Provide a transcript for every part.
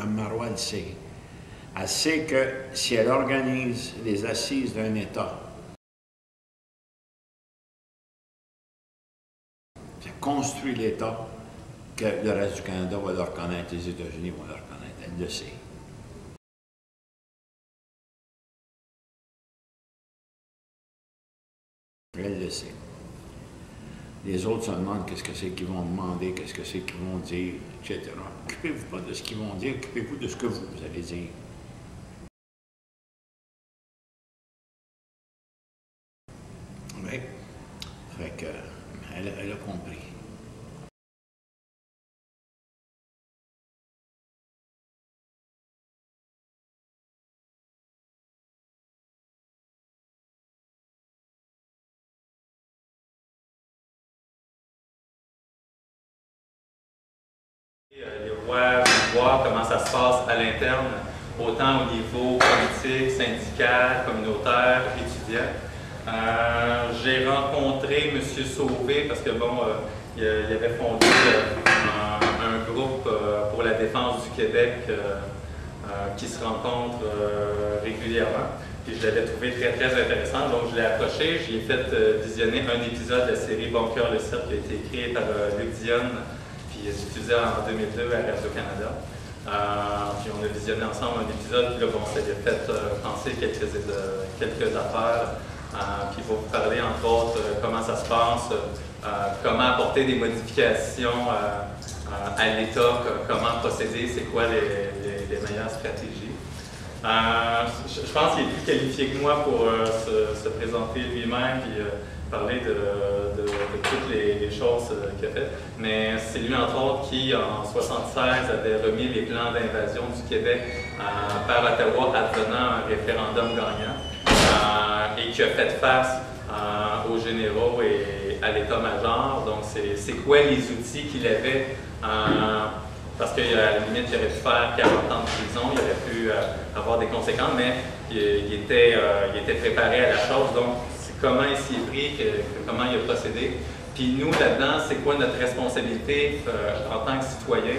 Mme Marois le sait. Elle sait que si elle organise les assises d'un État, ça construit l'État, que le reste du Canada va le reconnaître, les États-Unis vont le reconnaître. Elle le sait. Elle le sait. Les autres se demandent qu'est-ce que c'est qu'ils vont demander, qu'est-ce que c'est qu'ils vont dire, etc. Occupez-vous pas de ce qu'ils vont dire, occupez-vous de ce que vous allez dire. Oui. Fait que, elle a compris. Les rois voir comment ça se passe à l'interne, autant au niveau politique, syndical, communautaire, étudiant. J'ai rencontré M. Sauvé parce que bon, il avait fondé un groupe pour la défense du Québec qui se rencontre régulièrement. Puis je l'avais trouvé très, très intéressant, donc je l'ai approché. J'y ai fait visionner un épisode de la série Bon Cœur le Cercle qui a été écrit par Luc Dionne, puis diffusé en 2002 à Radio-Canada. Puis on a visionné ensemble un épisode, puis là, bon, ça lui a fait penser quelques affaires. Puis il va vous parler, entre autres, comment ça se passe, comment apporter des modifications à l'État, comment procéder, c'est quoi les meilleures stratégies. Je pense qu'il est plus qualifié que moi pour se présenter lui-même et parler de toutes les choses qu'il a faites. Mais c'est lui, entre autres, qui, en 1976, avait remis les plans d'invasion du Québec par Ottawa, advenant un référendum gagnant, et qui a fait face aux généraux et à l'état-major. Donc, c'est quoi les outils qu'il avait? Parce qu'à la limite, il aurait pu faire 40 ans de prison, il aurait pu avoir des conséquences, mais il était préparé à la chose. Donc, c'est comment il s'y est pris, comment il a procédé. Puis nous, là-dedans, c'est quoi notre responsabilité en tant que citoyen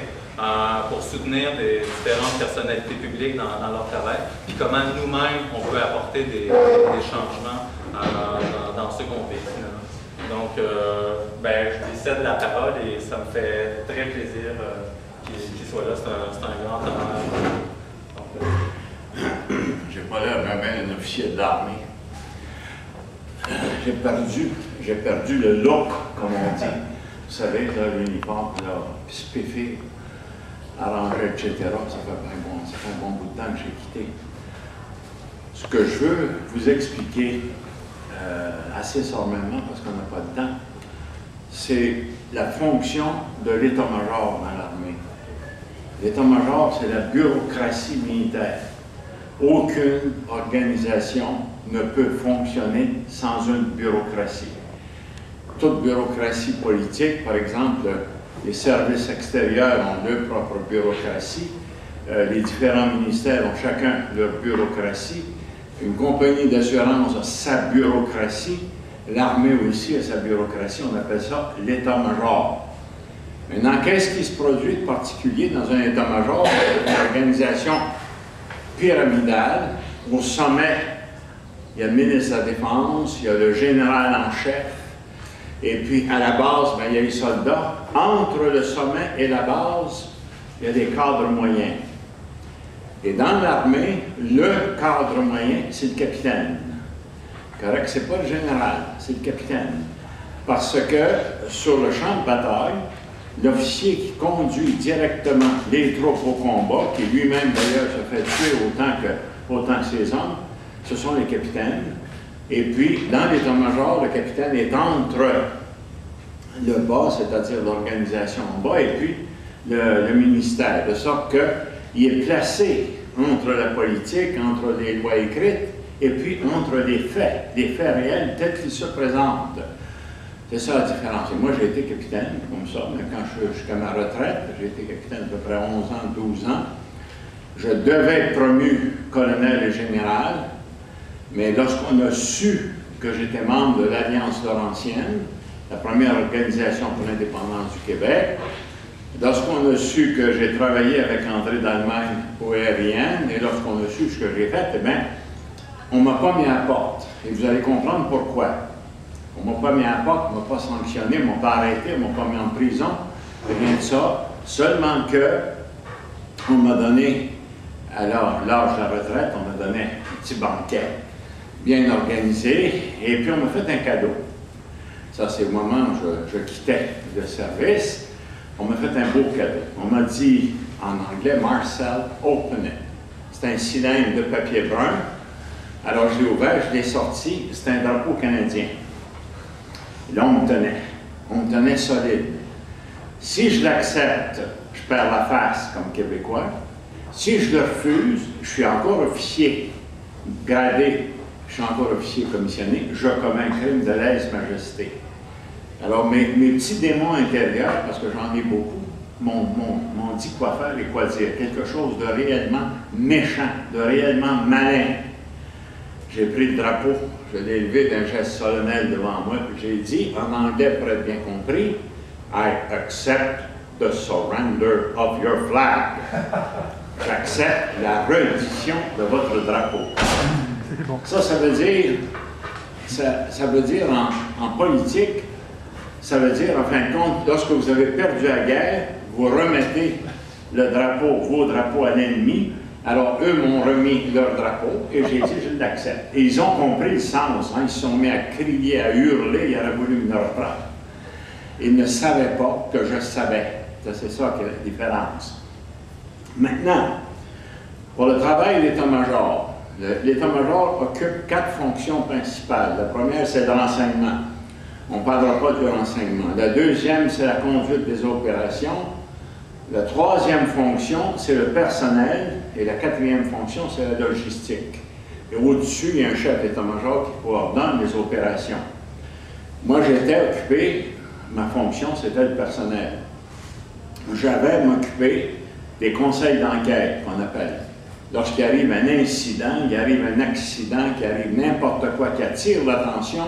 pour soutenir des différentes personnalités publiques dans leur travail, puis comment nous-mêmes, on peut apporter des changements dans ce qu'on vit. Donc, je lui cède la parole et ça me fait très plaisir qu'il soit là. C'est un grand honneur. J'ai pas l'air d'un officier de l'armée. J'ai perdu le look, comme on dit. Vous savez, l'uniforme, spiffé, arrangé, etc. Ça fait un bon bout de temps que j'ai quitté. Ce que je veux vous expliquer assez sommairement, parce qu'on n'a pas de temps, c'est la fonction de l'état-major dans l'armée. L'état-major, c'est la bureaucratie militaire. Aucune organisation ne peut fonctionner sans une bureaucratie. Toute bureaucratie politique, par exemple, les services extérieurs ont leur propre bureaucratie, les différents ministères ont chacun leur bureaucratie, une compagnie d'assurance a sa bureaucratie, l'armée aussi a sa bureaucratie, on appelle ça l'état-major. Maintenant, qu'est-ce qui se produit de particulier dans un état-major? Une organisation pyramidale. Au sommet, il y a le ministre de la Défense, il y a le général en chef, et puis à la base, il y a les soldats. Entre le sommet et la base, il y a des cadres moyens. Et dans l'armée, le cadre moyen, c'est le capitaine. Correct? C'est pas le général, c'est le capitaine. Parce que sur le champ de bataille, l'officier qui conduit directement les troupes au combat, qui lui-même d'ailleurs se fait tuer autant que ses hommes, ce sont les capitaines. Et puis, dans l'état-major, le capitaine est entre le bas, c'est-à-dire l'organisation en bas, et puis le ministère, de sorte qu'il est placé entre la politique, entre les lois écrites, et puis entre les faits réels tels qu'ils se présentent. C'est ça la différence. Et moi, j'ai été capitaine, comme ça, mais quand je suis jusqu'à ma retraite, j'ai été capitaine à peu près 11 ans, 12 ans. Je devais être promu colonel et général, mais lorsqu'on a su que j'étais membre de l'Alliance laurentienne, la première organisation pour l'indépendance du Québec, Lorsqu'on a su que j'ai travaillé avec André d'Allemagne au RIN, et lorsqu'on a su ce que j'ai fait, eh bien, on ne m'a pas mis à la porte. Et vous allez comprendre pourquoi. On ne m'a pas mis à la porte, on ne m'a pas sanctionné, on ne m'a pas arrêté, on ne m'a pas mis en prison, rien de ça. Seulement que on m'a donné, alors l'âge de la retraite, on m'a donné un petit banquet bien organisé, et puis on m'a fait un cadeau. Ça, c'est au moment où je quittais le service. On m'a fait un beau cadeau. On m'a dit en anglais, Marcel, open it. C'est un cylindre de papier brun. Alors je l'ai ouvert, je l'ai sorti. C'est un drapeau canadien. Et là, on me tenait solide. Si je l'accepte, je perds la face comme Québécois. Si je le refuse, je suis encore officier gradé, je suis encore officier commissionné, je commets un crime de lèse-majesté. Alors mes petits démons intérieurs, parce que j'en ai beaucoup, m'ont dit quoi faire et quoi dire. Quelque chose de réellement méchant, de réellement malin. J'ai pris le drapeau, je l'ai levé d'un geste solennel devant moi, puis j'ai dit, en anglais pour être bien compris, « I accept the surrender of your flag. » J'accepte la reddition de votre drapeau. Bon. Ça veut dire en politique, ça veut dire, en fin de compte, lorsque vous avez perdu la guerre, vous remettez le drapeau, vos drapeaux à l'ennemi. Alors, eux m'ont remis leur drapeau et j'ai dit, je l'accepte. Et ils ont compris le sens. Hein? Ils se sont mis à crier, à hurler, ils auraient voulu me reprendre. Ils ne savaient pas que je savais. C'est ça qui est la différence. Maintenant, pour le travail de l'état-major, l'état-major occupe 4 fonctions principales. La première, c'est le renseignement. On ne parlera pas du renseignement. La deuxième, c'est la conduite des opérations. La troisième fonction, c'est le personnel. Et la quatrième fonction, c'est la logistique. Et au-dessus, il y a un chef d'état-major qui coordonne les opérations. Moi, j'étais occupé, ma fonction, c'était le personnel. J'avais à m'occuper des conseils d'enquête, qu'on appelle. Lorsqu'il arrive un incident, il arrive un accident, qu'il arrive n'importe quoi qui attire l'attention,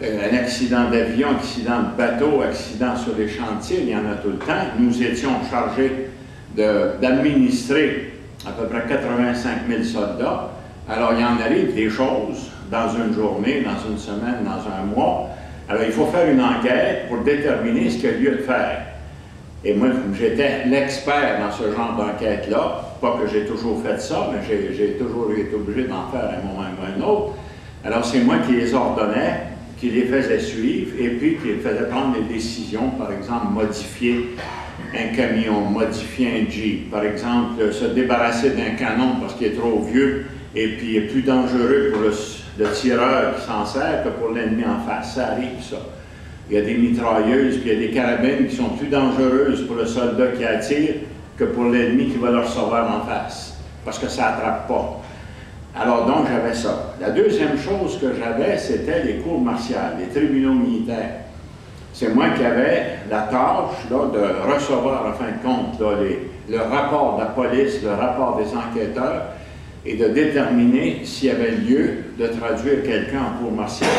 un accident d'avion, accident de bateau, accident sur les chantiers, il y en a tout le temps. Nous étions chargés d'administrer à peu près 85 000 soldats. Alors, il y en arrive des choses dans une journée, dans une semaine, dans un mois. Alors, il faut faire une enquête pour déterminer ce qu'il y a lieu de faire. Et moi, j'étais l'expert dans ce genre d'enquête-là. Pas que j'ai toujours fait ça, mais j'ai toujours été obligé d'en faire un moment ou un autre. Alors, c'est moi qui les ordonnais, qui les faisais suivre, et puis qui les faisais prendre des décisions, par exemple, modifier un camion, modifier un Jeep, par exemple, se débarrasser d'un canon parce qu'il est trop vieux, et puis il est plus dangereux pour le tireur qui s'en sert que pour l'ennemi en face. Ça arrive, ça. Il y a des mitrailleuses, puis il y a des carabines qui sont plus dangereuses pour le soldat qui attire que pour l'ennemi qui va le recevoir en face, parce que ça n'attrape pas. Alors donc, j'avais ça. La deuxième chose que j'avais, c'était les cours martiales, les tribunaux militaires. C'est moi qui avais la tâche là, de recevoir, en fin de compte, là, le rapport de la police, le rapport des enquêteurs, et de déterminer s'il y avait lieu de traduire quelqu'un en cour martiale.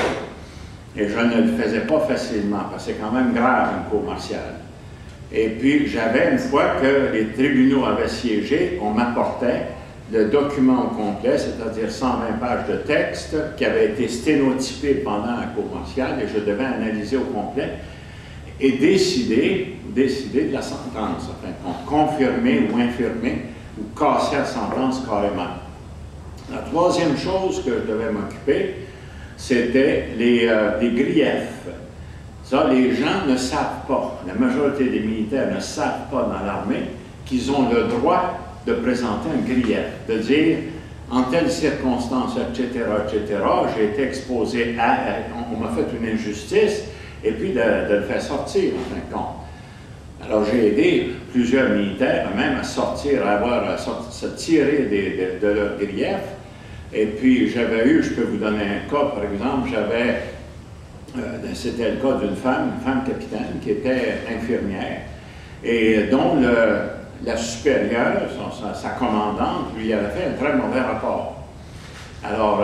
Et je ne le faisais pas facilement, parce que c'est quand même grave, une cour martiale. Et puis, j'avais, une fois que les tribunaux avaient siégé, on m'apportait le document au complet, c'est-à-dire 120 pages de texte qui avait été sténotypé pendant la cour martiale, et je devais analyser au complet et décider de la sentence, enfin, confirmer ou infirmer, ou casser la sentence carrément. La troisième chose que je devais m'occuper, c'était les griefs. Ça, les gens ne savent pas, la majorité des militaires ne savent pas dans l'armée qu'ils ont le droit de présenter un grief, de dire, en telle circonstance, etc., j'ai été exposé à, on m'a fait une injustice, et puis de le faire sortir, en fin de compte. Alors, j'ai aidé plusieurs militaires, même à sortir, à se tirer de leur grief. Et puis, j'avais eu, je peux vous donner un cas, par exemple, c'était le cas d'une femme capitaine, qui était infirmière, et dont la supérieure, sa commandante, lui avait fait un très mauvais rapport. Alors,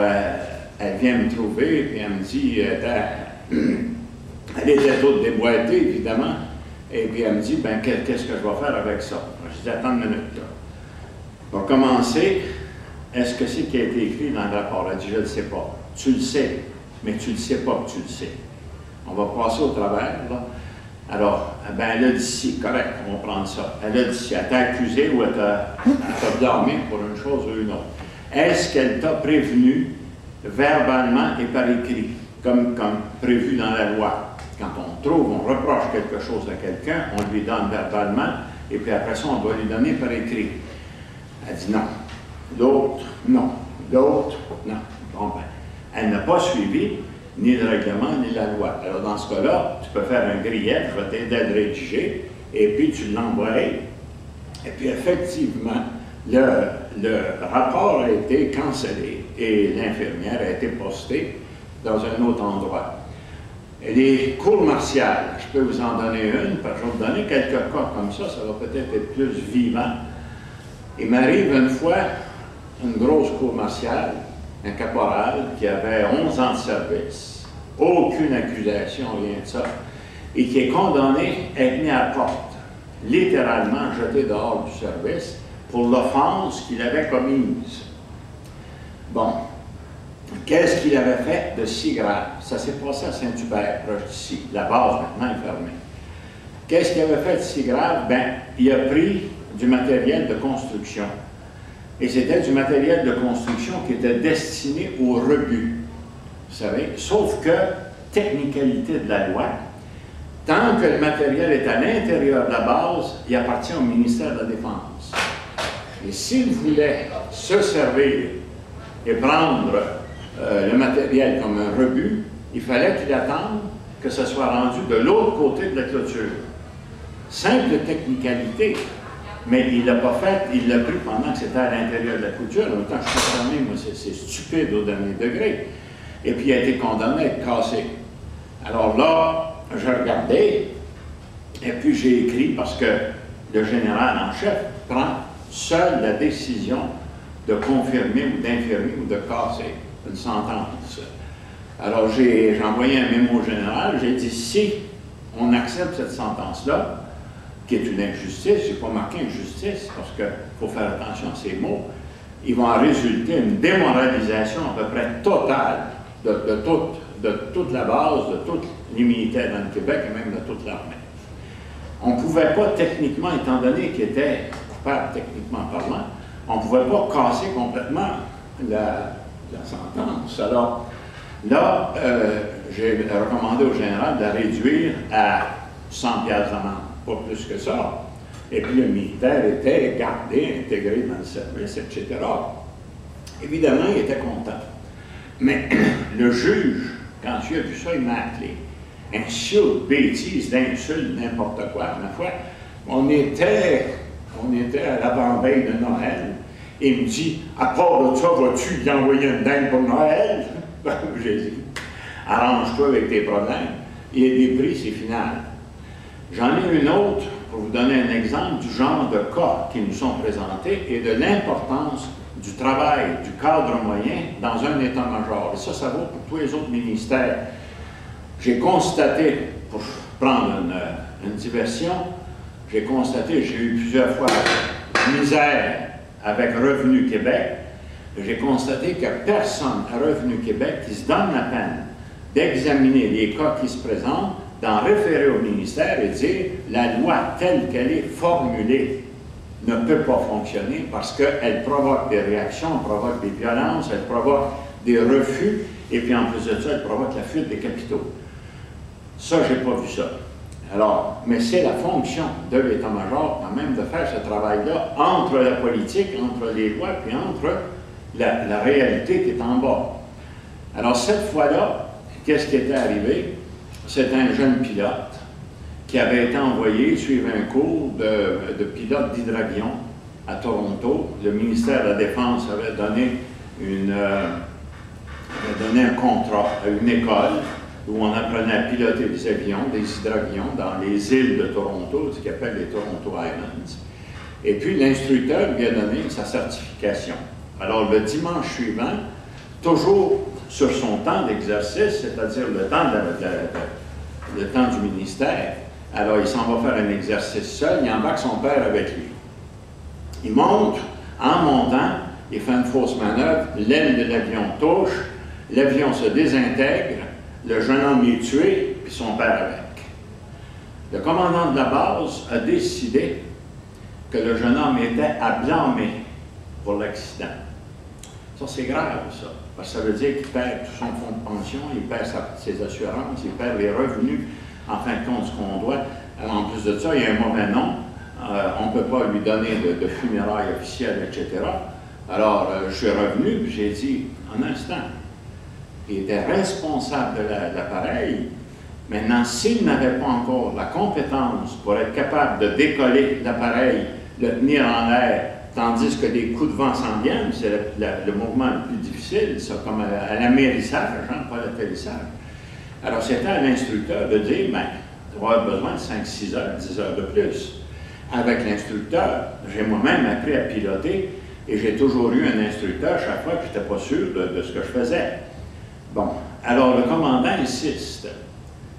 elle vient me trouver, et elle me dit, elle était toute déboîtée, évidemment, Et puis elle me dit, ben qu'est-ce que je vais faire avec ça? Je dis, attends une minute, là. On va commencer. Est-ce que c'est qui a été écrit dans le rapport? Elle dit, je ne le sais pas. Tu le sais, mais tu ne le sais pas que tu le sais. On va passer au travers, là. Alors, ben, elle a dit si, correct, on va prendre ça. Elle a dit si, elle t'a accusé ou elle t'a blâmé pour une chose ou une autre. Est-ce qu'elle t'a prévenu verbalement et par écrit, comme prévu dans la loi? Quand on reproche quelque chose à quelqu'un, on lui donne verbalement, et puis après ça, on doit lui donner par écrit. Elle dit non. L'autre, non. L'autre, non. Bon, ben, elle n'a pas suivi ni le règlement, ni la loi. Alors, dans ce cas-là, tu peux faire un grief, je vais t'aider à le rédiger, et puis tu l'envoies. Et puis, effectivement, le rapport a été cancellé et l'infirmière a été postée dans un autre endroit. Et les cours martiales, je peux vous en donner une, parce que je vais vous donner quelques cas comme ça, ça va peut-être être plus vivant. Il m'arrive une fois une grosse cour martiale, un caporal qui avait 11 ans de service, aucune accusation, rien de ça, et qui est condamné à être mis à la porte, littéralement jeté dehors du service pour l'offense qu'il avait commise. Bon, qu'est-ce qu'il avait fait de si grave? Ça s'est passé à Saint-Hubert, proche d'ici. La base maintenant est fermée. Qu'est-ce qu'il avait fait de si grave? Bien, il a pris du matériel de construction. Et c'était du matériel de construction qui était destiné au rebut. Vous savez, sauf que, technicalité de la loi, tant que le matériel est à l'intérieur de la base, il appartient au ministère de la Défense. Et s'il voulait se servir et prendre le matériel comme un rebut, il fallait qu'il attende que ce soit rendu de l'autre côté de la clôture. Simple technicalité, mais il ne l'a pas fait, il l'a pris pendant que c'était à l'intérieur de la clôture. En même temps, je suis concerné, moi, c'est stupide au dernier degré. Et puis, il a été condamné à être cassé. Alors là, je regardais, et puis j'ai écrit, parce que le général en chef prend seul la décision de confirmer ou d'infirmer ou de casser une sentence. Alors j'ai envoyé un mémo au général, j'ai dit si on accepte cette sentence-là, qui est une injustice, je n'ai pas marqué injustice parce qu'il faut faire attention à ces mots, il va en résulter une démoralisation à peu près totale de toute la base, de tous les militaires dans le Québec et même de toute l'armée. On ne pouvait pas techniquement, étant donné qu'il était coupable techniquement parlant, on ne pouvait pas casser complètement la sentence. Alors là, j'ai recommandé au général de la réduire à 100 piastres d'amende, pas plus que ça. Et puis le militaire était gardé, intégré dans le service, etc. Évidemment, il était content. Mais le juge, quand il a vu ça, il m'a appelé. Insulte, bêtise, d'insulte, n'importe quoi. Ma foi, on était à l'avant-veille de Noël, et il me dit, à part de ça, vas-tu lui envoyer une dinde pour Noël? J'ai dit, arrange-toi avec tes problèmes. Il est dépris, c'est final. J'en ai une autre, pour vous donner un exemple du genre de cas qui nous sont présentés et de l'importance du travail du cadre moyen dans un état-major. Et ça vaut pour tous les autres ministères. J'ai constaté, pour prendre une diversion, j'ai constaté, j'ai eu plusieurs fois misère avec Revenu Québec, j'ai constaté qu'il n'y a personne à Revenu Québec qui se donne la peine d'examiner les cas qui se présentent, d'en référer au ministère et dire la loi telle qu'elle est formulée ne peut pas fonctionner parce qu'elle provoque des réactions, elle provoque des violences, elle provoque des refus, et puis en plus de ça, elle provoque la fuite des capitaux. Ça, je n'ai pas vu ça. Alors, mais c'est la fonction de l'état-major quand même de faire ce travail-là entre la politique, entre les lois, puis entre la réalité qui est en bas. Alors, cette fois-là, qu'est-ce qui était arrivé? C'est un jeune pilote qui avait été envoyé suivre un cours de pilote d'hydravion à Toronto. Le ministère de la Défense avait donné un contrat à une école où on apprenait à piloter des avions, des hydravions, dans les îles de Toronto, ce qu'ils appellent les Toronto Islands. Et puis l'instructeur lui a donné sa certification. Alors le dimanche suivant, toujours sur son temps d'exercice, c'est-à-dire le temps du ministère, Alors, il s'en va faire un exercice seul, il embarque son père avec lui. Il monte, en montant, il fait une fausse manœuvre, l'aile de l'avion touche, l'avion se désintègre, le jeune homme est tué, puis son père avec. Le commandant de la base a décidé que le jeune homme était à blâmer pour l'accident. Ça, c'est grave, ça, parce que ça veut dire qu'il perd tout son fonds de pension, il perd ses assurances, il perd les revenus, en fin de compte, ce qu'on doit. Alors, en plus de ça, il y a un mauvais nom, on ne peut pas lui donner de funérailles officielles, etc. Alors, je suis revenu, puis j'ai dit, un instant, il était responsable de l'appareil. Maintenant, s'il n'avait pas encore la compétence pour être capable de décoller l'appareil, le tenir en l'air, tandis que des coups de vent s'en viennent, c'est le mouvement le plus difficile, ça, comme à l'amérissage, hein, pas l'atterrissage. Alors, c'était à l'instructeur de dire, ben, tu vas avoir besoin de 5-6 heures, 10 heures de plus. Avec l'instructeur, j'ai moi-même appris à piloter et j'ai toujours eu un instructeur chaque fois que je n'étais pas sûr de ce que je faisais. Bon, alors le commandant insiste.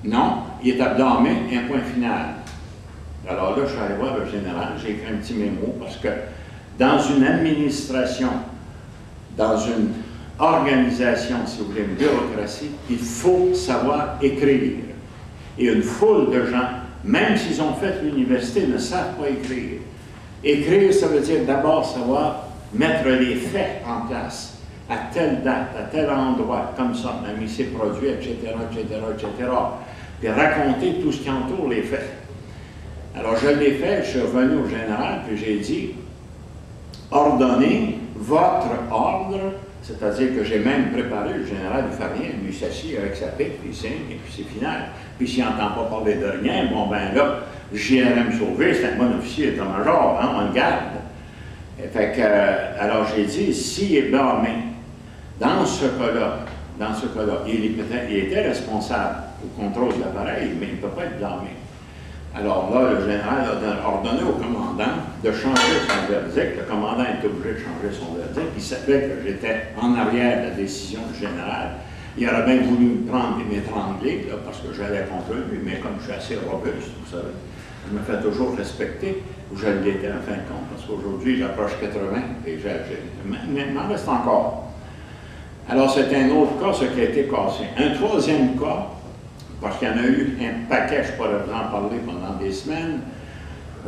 Non, il est à blâmer, un point final. Alors là, je suis allé voir le général, j'ai écrit un petit mémo parce que dans une administration, dans une organisation, si vous voulez, une bureaucratie, il faut savoir écrire. Et une foule de gens, même s'ils ont fait l'université, ne savent pas écrire. Écrire, ça veut dire d'abord savoir mettre les faits en place. À telle date, à tel endroit, comme ça, même il s'est produit, etc., etc., etc. Puis raconter tout ce qui entoure les faits. Alors, je l'ai fait, je suis revenu au général, puis j'ai dit, ordonnez votre ordre, c'est-à-dire que j'ai même préparé, le général, il ne fait rien, lui s'assied avec sa pipe, puis il signe, et puis c'est final. Puis s'il n'entend pas parler de rien, bon ben là, JRM Sauvé, c'est un bon officier d'état-major, hein, on le garde. Fait que, alors j'ai dit, s'il est blâmé, dans ce cas-là, il était responsable au contrôle de l'appareil, mais il ne peut pas être blâmé. Alors là, le général a ordonné au commandant de changer son verdict. Le commandant est obligé de changer son verdict. Il savait que j'étais en arrière de la décision du général. Il aurait bien voulu me prendre et m'étrangler, parce que j'allais contre lui, mais comme je suis assez robuste, vous savez, je me fais toujours respecter, ou je l'étais en fin de compte, parce qu'aujourd'hui, j'approche 80 et il m'en reste encore. Alors, c'est un autre cas, ce qui a été cassé. Un troisième cas, parce qu'il y en a eu un paquet, je pourrais vous en parler pendant des semaines.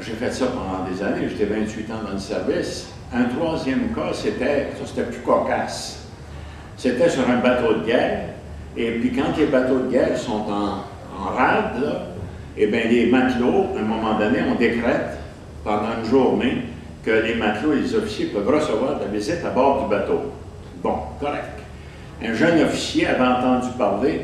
J'ai fait ça pendant des années, j'étais 28 ans dans le service. Un troisième cas, c'était plus cocasse. C'était sur un bateau de guerre, et puis quand les bateaux de guerre sont en rade, là, eh bien, les matelots, à un moment donné, on décrète pendant une journée que les matelots et les officiers peuvent recevoir de la visite à bord du bateau. Bon, correct. Un jeune officier avait entendu parler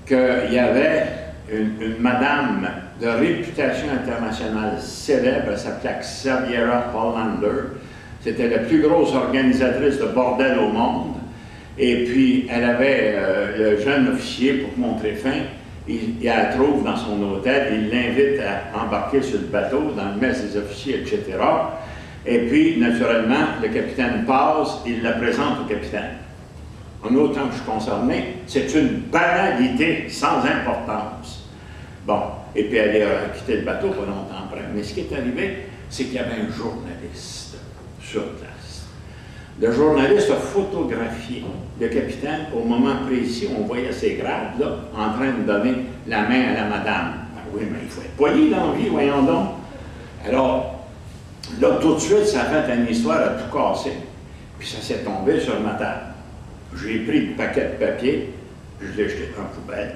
qu'il y avait une madame de réputation internationale célèbre, elle s'appelait Xaviera Hollander. C'était la plus grosse organisatrice de bordel au monde. Et puis, elle avait le jeune officier, pour montrer fin, il la trouve dans son hôtel, il l'invite à embarquer sur le bateau, dans le mess des officiers, etc. Et puis, naturellement, le capitaine passe, il la présente au capitaine. En autant que je suis concerné, c'est une banalité sans importance. Bon, et puis elle a quitté le bateau pas longtemps après. Mais ce qui est arrivé, c'est qu'il y avait un journaliste sur place. Le journaliste a photographié le capitaine au moment précis où on voyait ses grades, là, en train de donner la main à la madame. Ben oui, mais il faut être poli dans la vie, voyons donc. Alors, là, tout de suite, ça a fait une histoire à tout casser. Puis ça s'est tombé sur ma table. J'ai pris le paquet de papier, je l'ai jeté dans la poubelle.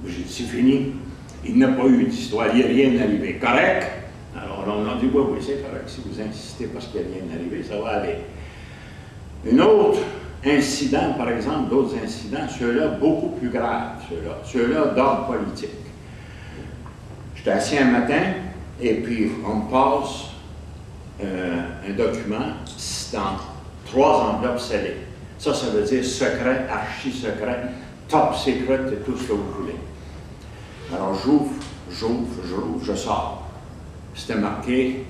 J'ai dit, c'est fini. Il n'a pas eu d'histoire, il n'y a rien arrivé. Correct? Alors on a dit, oui, oui, c'est correct. Si vous insistez parce qu'il n'y a rien arrivé, ça va aller. Un autre incident, par exemple, d'autres incidents, ceux-là beaucoup plus graves, ceux-là d'ordre politique. J'étais assis un matin, et puis on me passe un document dans 3 enveloppes scellées. Ça veut dire secret, archi-secret, top secret et tout ce que vous voulez. Alors j'ouvre, je sors. C'était marqué,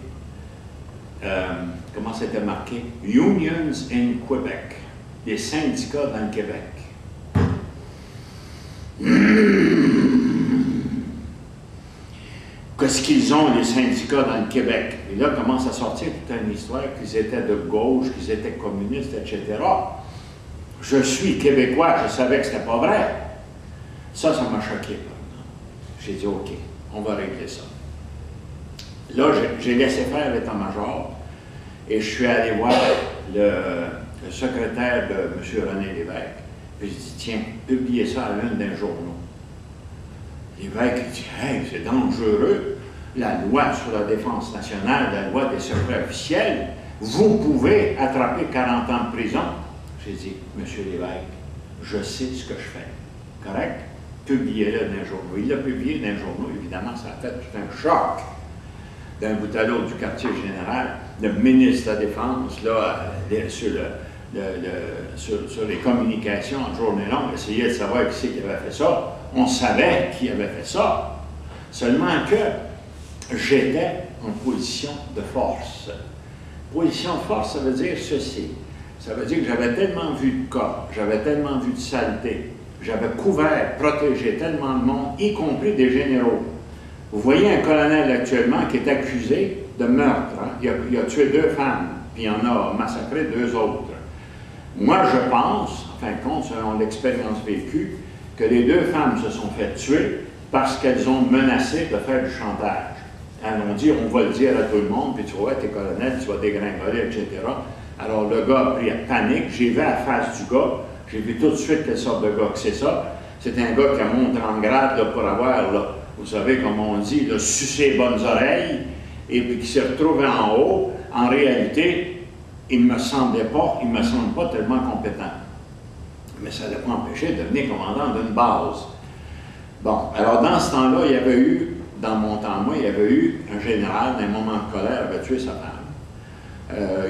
comment c'était marqué? Unions in Québec, les syndicats dans le Québec. qu'est-ce qu'ils ont, les syndicats, dans le Québec. Et là, commence à sortir toute une histoire qu'ils étaient de gauche, qu'ils étaient communistes, etc. Je suis québécois, je savais que c'était pas vrai. Ça m'a choqué, par exemple. J'ai dit, OK, on va régler ça. Là, j'ai laissé faire l'état-major et je suis allé voir le secrétaire de M. René Lévesque. Puis je dis, tiens, publiez ça à l'une des journaux. L'évêque dit, hey, c'est dangereux. La loi sur la défense nationale, la loi des secrets officiels, vous pouvez attraper 40 ans de prison. J'ai dit, Monsieur l'évêque, je sais ce que je fais. Correct? Publiez-le dans les journaux. Il l'a publié dans les journaux, évidemment, ça a fait tout un choc. D'un bout à l'autre du quartier général, le ministre de la Défense, là, sur les communications en journée longue, essayait de savoir qui c'est qui avait fait ça. On savait qui avait fait ça. Seulement que j'étais en position de force. Position de force, ça veut dire ceci. Ça veut dire que j'avais tellement vu de cas, j'avais tellement vu de saleté, j'avais couvert, protégé tellement de monde, y compris des généraux. Vous voyez un colonel actuellement qui est accusé de meurtre. Hein? Il a tué 2 femmes, puis il en a massacré 2 autres. Moi, je pense, en fin de compte, selon l'expérience vécue, que les 2 femmes se sont fait tuer parce qu'elles ont menacé de faire du chantage. Elles ont dit, on va le dire à tout le monde, puis tu vois, t'es colonel, tu vas dégringoler, etc. Alors, le gars a pris à panique. J'ai vu à la face du gars, j'ai vu tout de suite quelle sorte de gars que c'est ça. C'est un gars qui a monté en grade là, pour avoir, là, vous savez, comme on dit, là, sucé les bonnes oreilles, et puis qui s'est retrouvé en haut. En réalité, il ne me semble pas tellement compétent. Mais ça ne l'a pas empêché de devenir commandant d'une base. Bon, alors dans ce temps-là, il y avait eu, dans mon temps, moi, il y avait eu un général, dans un moment de colère, avait tué sa femme.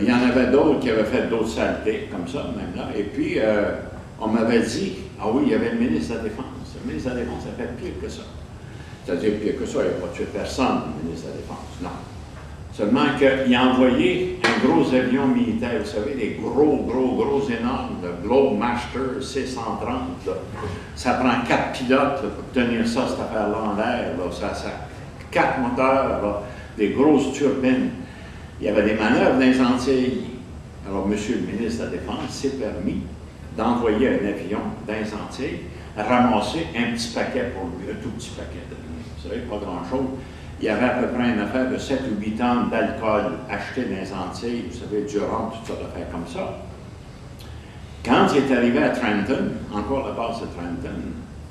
Il y en avait d'autres qui avaient fait d'autres saletés, comme ça, même là. Et puis, on m'avait dit, ah oui, il y avait le ministre de la Défense. Le ministre de la Défense a fait pire que ça. C'est-à-dire pire que ça, il n'a pas tué personne, le ministre de la Défense, non. Seulement qu'il a envoyé un gros avion militaire, vous savez, des gros, énormes, le Globemaster C-130. Ça prend 4 pilotes là, pour tenir ça, cette affaire-là en l'air. Ça 4 moteurs, là, des grosses turbines. Il y avait des manœuvres dans les Antilles. Alors, M. le ministre de la Défense s'est permis d'envoyer un avion dans les Antilles, ramasser un petit paquet pour lui, un tout petit paquet de lui. Vous savez, pas grand-chose. Il y avait à peu près une affaire de 7 ou 8 tonnes d'alcool acheté dans les Antilles, vous savez, du rhum, toutes sortes d'affaires comme ça. Quand il est arrivé à Trenton, encore la base de Trenton,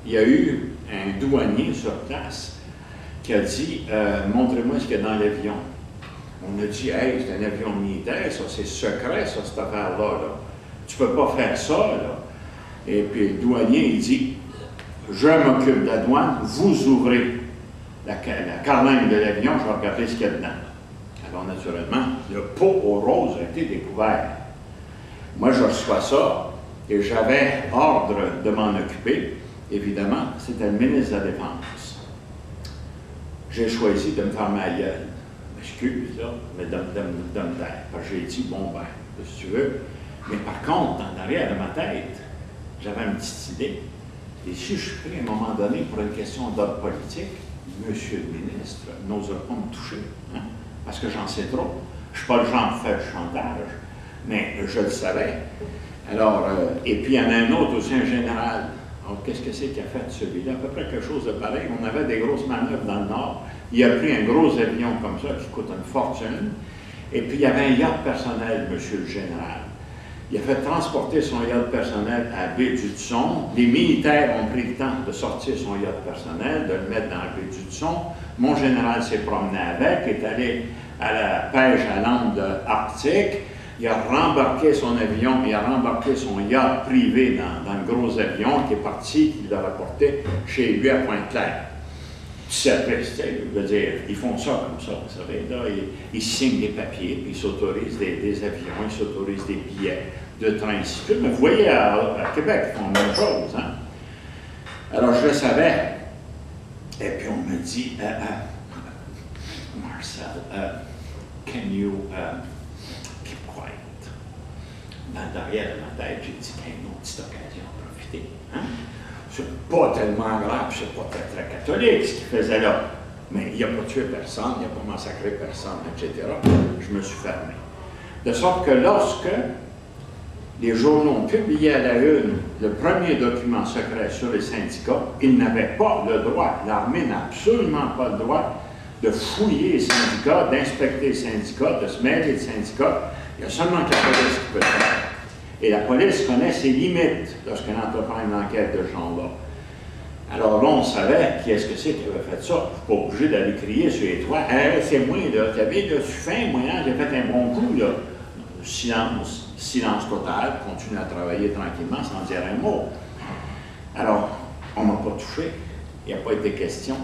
il y a eu un douanier sur place qui a dit « Montrez-moi ce qu'il y a dans l'avion ». On a dit « Hey, c'est un avion militaire, ça, c'est secret, ça, cette affaire-là. Là. Tu ne peux pas faire ça. » là. Et puis le douanier, il dit « Je m'occupe de la douane, vous ouvrez la carlingue de l'avion, je vais regarder ce qu'il y a dedans. » Alors, naturellement, le pot aux roses a été découvert. Moi, je reçois ça et j'avais ordre de m'en occuper. Évidemment, c'était le ministre de la Défense. J'ai choisi de me fermer la gueule. Excuse, là, mais de me taire. Parce que j'ai dit, bon, ben, si tu veux. Mais par contre, en arrière de ma tête, j'avais une petite idée. Et si je suis pris à un moment donné pour une question d'ordre politique, Monsieur le ministre n'osera pas me toucher, hein, parce que j'en sais trop. Je ne suis pas le genre pour faire du chantage, mais je le savais. Alors, et puis il y en a un autre aussi, un général. Alors, qu'est-ce que c'est qu'il a fait celui-là? À peu près quelque chose de pareil. On avait des grosses manœuvres dans le Nord. Il a pris un gros avion comme ça qui coûte une fortune. Et puis il y avait un yacht personnel, Monsieur le général. Il a fait transporter son yacht personnel à Baie-du-Hudson. Les militaires ont pris le temps de sortir son yacht personnel, de le mettre dans la Baie-du-Hudson. Mon général s'est promené avec, est allé à la pêche à l'ambre arctique. Il a rembarqué son avion, il a rembarqué son yacht privé dans le gros avion qui est parti, il l'a rapporté chez lui à Pointe-Claire. Service, je veux dire, ils font ça comme ça, vous savez, là, ils signent des papiers, puis ils s'autorisent des avions, ils s'autorisent des billets de train, ainsi de suite. Mais vous voyez, à Québec, ils font la même chose, hein? Alors, je le savais. Et puis, on me dit, Marcel, can you keep quiet? Dans derrière de ma tête, j'ai dit, une autre petite occasion, profitez, hein? C'est pas tellement grave, c'est pas très, très catholique ce qu'il faisait là. Mais il n'a pas tué personne, il n'a pas massacré personne, etc. Je me suis fermé. De sorte que lorsque les journaux ont publié à la une le premier document secret sur les syndicats, ils n'avaient pas le droit, l'armée n'a absolument pas le droit de fouiller les syndicats, d'inspecter les syndicats, de se mêler des syndicats. Il y a seulement que la police qui peut le faire. Et la police connaît ses limites lorsqu'elle entreprend une enquête de ce genre-là. Alors là, on savait qui est-ce que c'est qui avait fait ça. Je ne suis pas obligé d'aller crier sur les toits. Hey, c'est moi, là, tu avais, là, je suis fin, moi, j'ai fait un bon coup, là. Silence, silence total, continue à travailler tranquillement sans dire un mot. Alors, on ne m'a pas touché, il n'y a pas été question.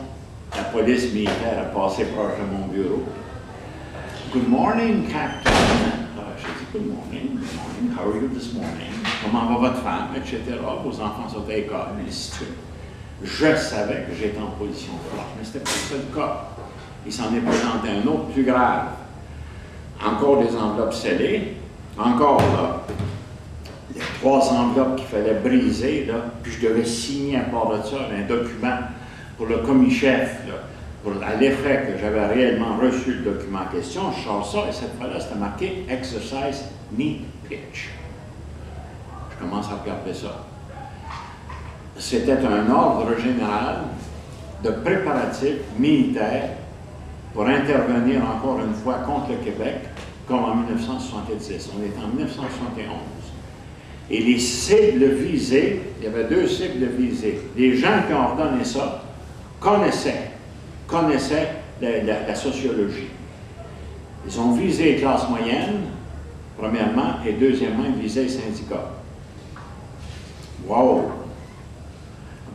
La police militaire a passé proche de mon bureau. Good morning, Captain. J'ai dit good morning, how are you this morning? Comment va votre femme, etc. Vos enfants sont à l'école, et ainsi de suite. Je savais que j'étais en position forte, mais ce n'était pas le seul cas. Il s'en est présenté un autre plus grave. Encore des enveloppes scellées, encore là, les 3 enveloppes qu'il fallait briser, là, puis je devais signer à part de ça un document pour le commis-chef, à l'effet que j'avais réellement reçu le document en question. Je sors ça et cette fois-là, c'était marqué « Exercise Knee Pitch ». Je commence à regarder ça. C'était un ordre général de préparatifs militaires pour intervenir encore une fois contre le Québec, comme en 1970. On est en 1971. Et les cibles visées, il y avait 2 cibles visées. Les gens qui ont ordonné ça connaissaient la sociologie. Ils ont visé les classes moyennes, premièrement, et deuxièmement, ils visaient les syndicats. Wow!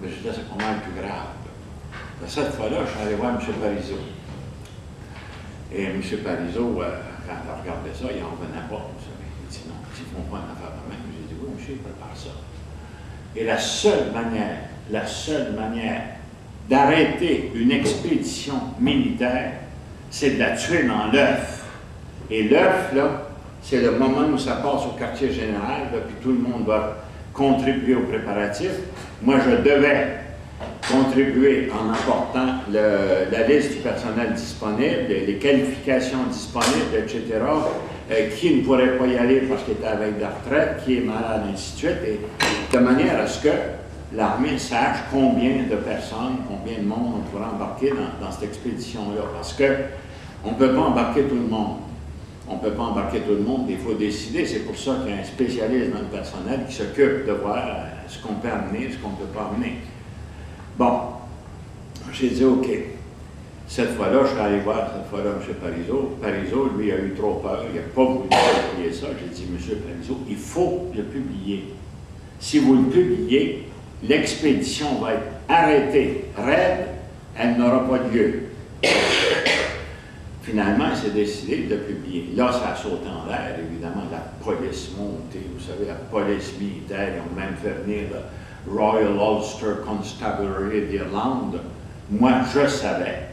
Mais je disais, c'est pas mal plus grave. Cette fois-là, je suis allé voir M. Parizeau. Et M. Parizeau, quand il a regardé ça, il n'en revenait pas. Il dit non, ils ne font pas une affaire de même. J'ai dit oui, monsieur, il prépare ça. Et la seule manière d'arrêter une expédition militaire, c'est de la tuer dans l'œuf. Et l'œuf, là, c'est le moment où ça passe au quartier général, là, puis tout le monde va contribuer aux préparatifs. Moi, je devais contribuer en apportant la liste du personnel disponible, les qualifications disponibles, etc., qui ne pourrait pas y aller parce qu'il était avec la retraite, qui est malade, ainsi de suite, et de manière à ce que l'armée sache combien de personnes, combien de monde on pourrait embarquer dans cette expédition-là. Parce qu'on ne peut pas embarquer tout le monde. On ne peut pas embarquer tout le monde, il faut décider. C'est pour ça qu'il y a un spécialiste dans le personnel qui s'occupe de voir ce qu'on peut amener, ce qu'on ne peut pas amener. Bon, j'ai dit OK. Cette fois-là, je suis allé voir, cette fois-là, M. Parizeau. Parizeau, lui, a eu trop peur, il n'a pas voulu publier ça. J'ai dit, M. Parizeau, il faut le publier. Si vous le publiez, l'expédition va être arrêtée, raide, elle n'aura pas de lieu. Finalement, il s'est décidé de le publier. Là, ça a sauté en l'air, évidemment, la police montée, vous savez, la police militaire, ils ont même fait venir le Royal Ulster Constabulary d'Irlande. Moi, je savais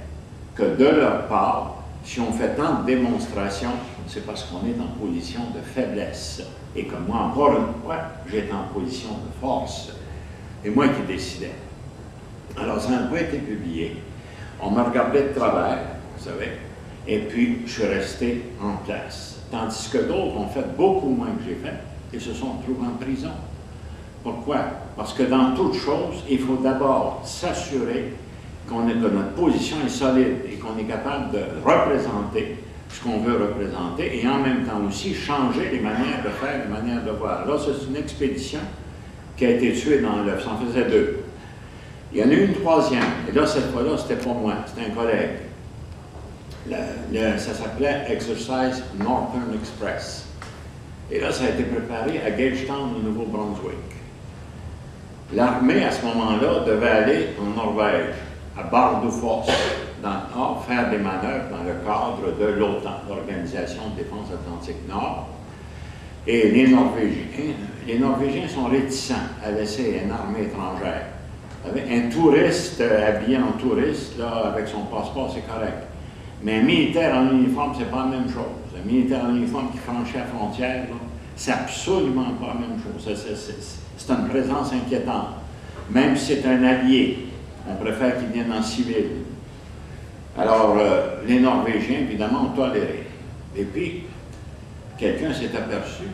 que de leur part, si on fait tant de démonstrations, c'est parce qu'on est en position de faiblesse. Et que moi, encore une fois, j'étais en position de force. Et moi qui décidais. Alors, ça n'a pas été publié. On m'a regardé de travers, vous savez, et puis je suis resté en place. Tandis que d'autres ont fait beaucoup moins que j'ai fait et se sont retrouvés en prison. Pourquoi? Parce que dans toute chose, il faut d'abord s'assurer que notre position est solide et qu'on est capable de représenter ce qu'on veut représenter et en même temps aussi changer les manières de faire, les manières de voir. Là, c'est une expédition qui a été tuée dans l'œuf. Ça en faisait 2. Il y en a eu une 3e. Et là, cette fois-là, c'était pas moi, c'était un collègue. Ça s'appelait Exercise Northern Express. Et là, ça a été préparé à Gagetown, au Nouveau-Brunswick. L'armée, à ce moment-là, devait aller en Norvège, à Bardufoss, dans le Nord, faire des manœuvres dans le cadre de l'OTAN, l'Organisation de défense atlantique Nord. Et les Norvégiens sont réticents à laisser une armée étrangère. Un touriste habillé en touriste, là, avec son passeport, c'est correct. Mais un militaire en uniforme, c'est pas la même chose. Un militaire en uniforme qui franchit la frontière, c'est absolument pas la même chose. C'est une présence inquiétante. Même si c'est un allié, on préfère qu'il vienne en civil. Alors, les Norvégiens, évidemment, ont toléré. Et puis, quelqu'un s'est aperçu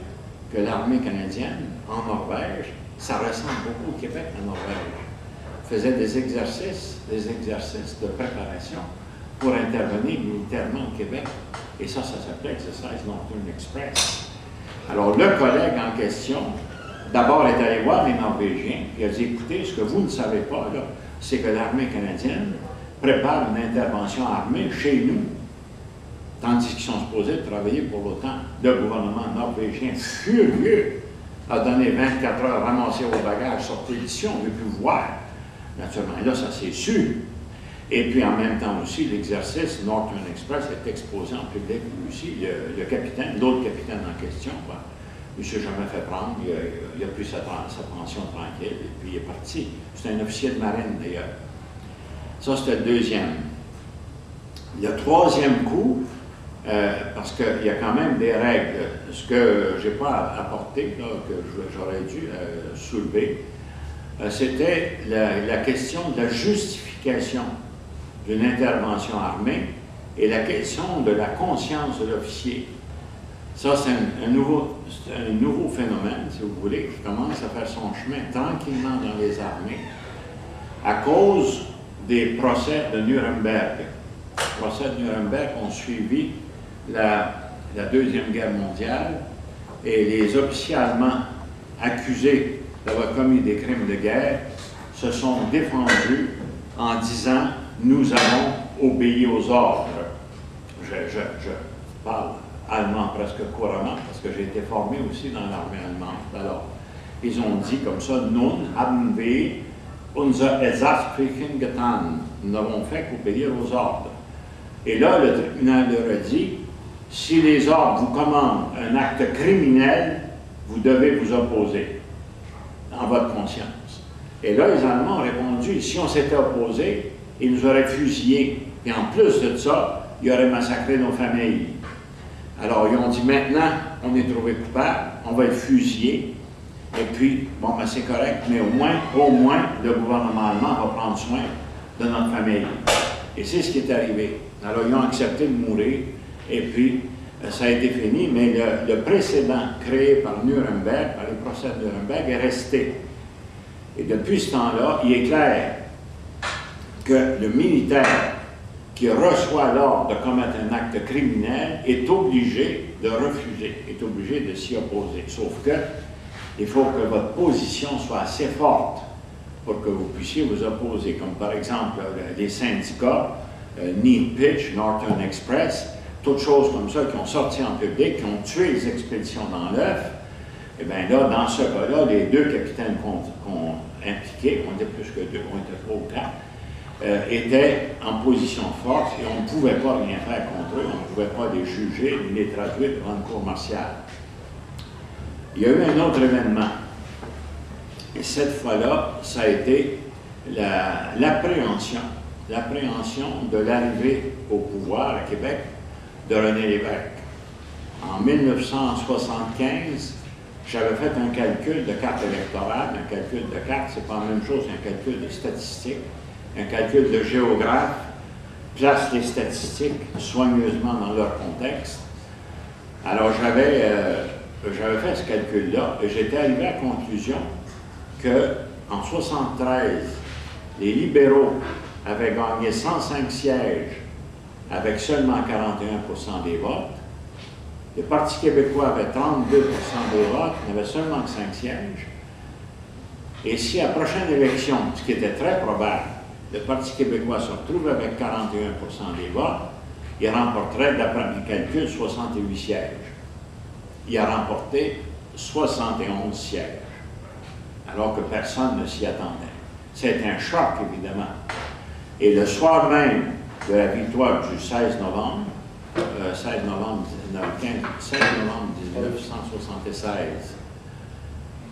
que l'armée canadienne, en Norvège, ça ressemble beaucoup au Québec, en Norvège, faisait des exercices de préparation pour intervenir militairement au Québec. Et ça s'appelait Exercise Northern Express. Alors, le collègue en question, d'abord est allé voir les Norvégiens, et a dit, écoutez, ce que vous ne savez pas, là, c'est que l'armée canadienne prépare une intervention armée chez nous, tandis qu'ils sont supposés travailler pour l'OTAN. Le gouvernement norvégien, furieux, a donné 24 heures, ramassé vos bagages, sortez d'ici, on ne veut plus vous voir. Naturellement, là, ça s'est su. Et puis, en même temps aussi, l'exercice Northern Express est exposé en public aussi. Le capitaine, l'autre capitaine en question, il ne s'est jamais fait prendre, il a pris sa pension tranquille, et puis il est parti. C'est un officier de marine, d'ailleurs. Ça, c'était le deuxième. Le troisième coup, parce qu'il y a quand même des règles, ce que je n'ai pas apporté, là, que j'aurais dû soulever, c'était la question de la justification d'une intervention armée et la question de la conscience de l'officier. Ça, c'est un nouveau phénomène, si vous voulez, qui commence à faire son chemin tranquillement dans les armées à cause des procès de Nuremberg. Les procès de Nuremberg ont suivi la Deuxième Guerre mondiale et les officiers allemands accusés d'avoir commis des crimes de guerre se sont défendus en disant « nous avons obéi aux ordres ». Je parle allemand presque couramment parce que j'ai été formé aussi dans l'armée allemande. Alors, ils ont dit comme ça « Nun haben wir unser Ersatzpflichten getan ». Nous n'avons fait qu'obéir aux ordres. Et là, le tribunal leur a dit « si les ordres vous commandent un acte criminel, vous devez vous opposer en votre conscience ». Et là, les Allemands ont répondu, si on s'était opposé, ils nous auraient fusillés. Et en plus de ça, ils auraient massacré nos familles. Alors, ils ont dit, maintenant, on est trouvé coupable, on va être fusillé. Et puis, bon, ben, c'est correct, mais au moins, le gouvernement allemand va prendre soin de notre famille. Et c'est ce qui est arrivé. Alors, ils ont accepté de mourir. Et puis, ça a été fini, mais le précédent créé par Nuremberg, par les procès de Nuremberg, est resté. Et depuis ce temps-là, il est clair que le militaire qui reçoit l'ordre de commettre un acte criminel est obligé de refuser, est obligé de s'y opposer. Sauf que il faut que votre position soit assez forte pour que vous puissiez vous opposer. Comme par exemple les syndicats, Neil Pitch, Northern Express, toutes choses comme ça qui ont sorti en public, qui ont tué les expéditions dans l'œuf. Et bien là, dans ce cas-là, les deux capitaines qu'on impliqués, on était plus que deux, on était 3 ou 4, étaient en position forte et on ne pouvait pas rien faire contre eux, on ne pouvait pas les juger ni les traduire devant une cour martiale. Il y a eu un autre événement. Et cette fois-là, ça a été l'appréhension de l'arrivée au pouvoir à Québec de René Lévesque. En 1975, j'avais fait un calcul de carte électorale. Un calcul de carte, c'est pas la même chose qu'un calcul de statistique. Un calcul de géographe place les statistiques soigneusement dans leur contexte. Alors, j'avais fait ce calcul-là et j'étais arrivé à la conclusion qu'en 1973, les libéraux avaient gagné 105 sièges avec seulement 41% des votes. Le Parti québécois avait 32% des votes, il n'avait seulement que 5 sièges. Et si à la prochaine élection, ce qui était très probable, le Parti québécois se retrouve avec 41% des votes, il remporterait, d'après mes calculs, 68 sièges. Il a remporté 71 sièges, alors que personne ne s'y attendait. C'est un choc, évidemment. Et le soir même de la victoire du 16 novembre 1976,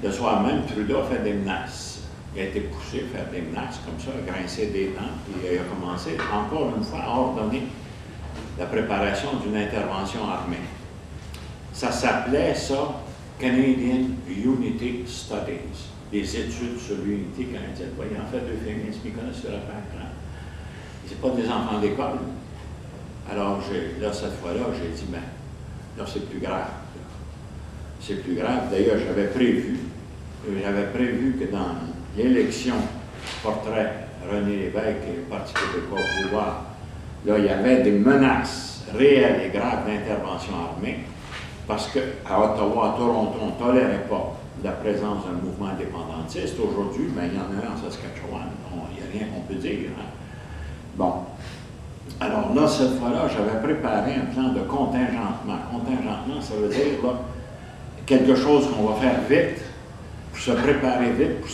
le soir même, Trudeau a fait des menaces. Il a été poussé à faire des menaces comme ça, à grincer des dents, puis il a commencé, encore une fois, à ordonner la préparation d'une intervention armée. Ça s'appelait, ça, Canadian Unity Studies, des études sur l'unité canadienne. Vous voyez, en fait, d'euphémisme, ils connaissent le affaire. Hein? c'est pas des enfants d'école. Alors, là, cette fois-là, j'ai dit, ben, là, c'est plus grave. C'est plus grave. D'ailleurs, j'avais prévu que dans l'élection portrait René Lévesque et le Parti québécois au pouvoir, là, il y avait des menaces réelles et graves d'intervention armée, parce qu'à Ottawa, à Toronto, on ne tolérait pas la présence d'un mouvement indépendantiste. Aujourd'hui, ben, il y en a un en Saskatchewan. Il n'y a rien qu'on peut dire. Hein. Bon. Alors là, cette fois-là, j'avais préparé un plan de contingentement. Contingentement, ça veut dire là, quelque chose qu'on va faire vite, pour se préparer vite pour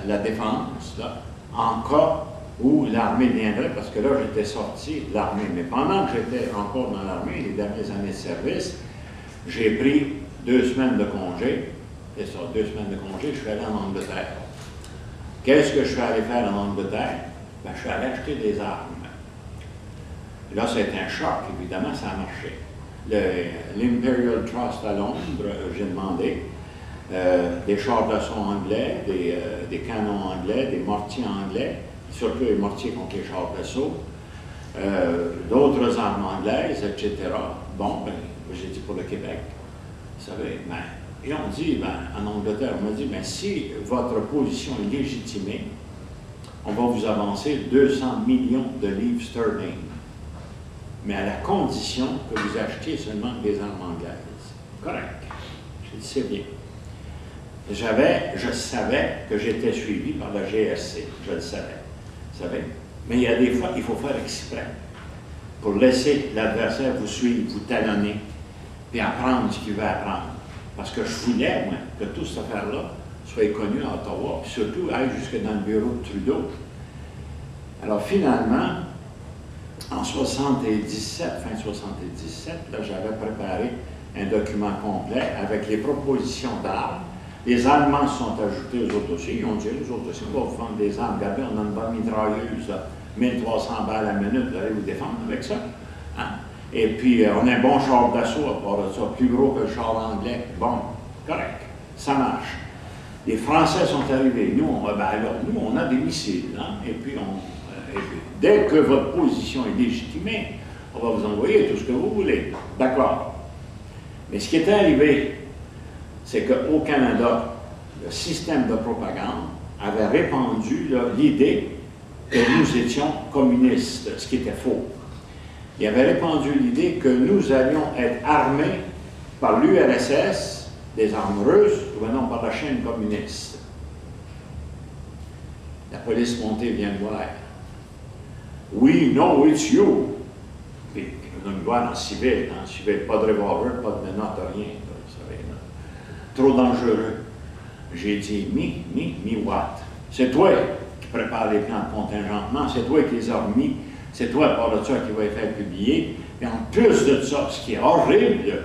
la défense, là, en cas où l'armée viendrait, parce que là, j'étais sorti de l'armée. Mais pendant que j'étais encore dans l'armée, les dernières années de service, j'ai pris 2 semaines de congé. C'est ça, 2 semaines de congé, je suis allé en Angleterre. Qu'est-ce que je suis allé faire en Angleterre? Ben, je suis allé acheter des armes. Là, c'était un choc, évidemment, ça a marché. L'Imperial Trust à Londres, j'ai demandé des chars d'assaut anglais, des canons anglais, des mortiers anglais, surtout les mortiers contre les chars d'assaut, d'autres armes anglaises, etc. Bon, ben, j'ai dit pour le Québec, vous savez, ben, et on dit, ben, en Angleterre, on m'a dit, ben, si votre position est légitimée, on va vous avancer 200 millions de livres sterling, mais à la condition que vous achetiez seulement des armes anglaises. Correct. J'ai dit, c'est bien. Je savais que j'étais suivi par la GRC. Je le savais. Vous savez? Mais il y a des fois, il faut faire exprès pour laisser l'adversaire vous suivre, vous talonner, puis apprendre ce qu'il veut apprendre. Parce que je voulais, moi, que toute cette affaire-là soit connue à Ottawa, puis surtout aille jusque dans le bureau de Trudeau. Alors finalement, en 77, fin 77, là, j'avais préparé un document complet avec les propositions d'armes. Les Allemands se sont ajoutés aux autres aussi. Ils ont dit, les autres aussi, on va vous vendre des armes. Regardez, on a une bonne mitrailleuse, là, 1300 balles à la minute, vous allez vous défendre avec ça. Hein? Et puis, on a un bon char d'assaut à part de ça, plus gros que le char anglais. Bon, correct, ça marche. Les Français sont arrivés. Nous, on a des missiles. Hein? Et puis, dès que votre position est légitimée, on va vous envoyer tout ce que vous voulez. D'accord. Mais ce qui est arrivé, c'est qu'au Canada, le système de propagande avait répandu l'idée que nous étions communistes, ce qui était faux. Il avait répandu l'idée que nous allions être armés par l'URSS, des armes russes, ou non par la chaîne communiste. La police montée vient de voir. We know it's you. Puis, on a une loi en civil, pas de revolver, pas de menottes, rien. Vous savez, là. Trop dangereux. J'ai dit, me what? C'est toi qui prépare les plans de contingentement, c'est toi qui les as remis, c'est toi, par de ça, qui va les faire publier. Et en plus de ça, ce qui est horrible,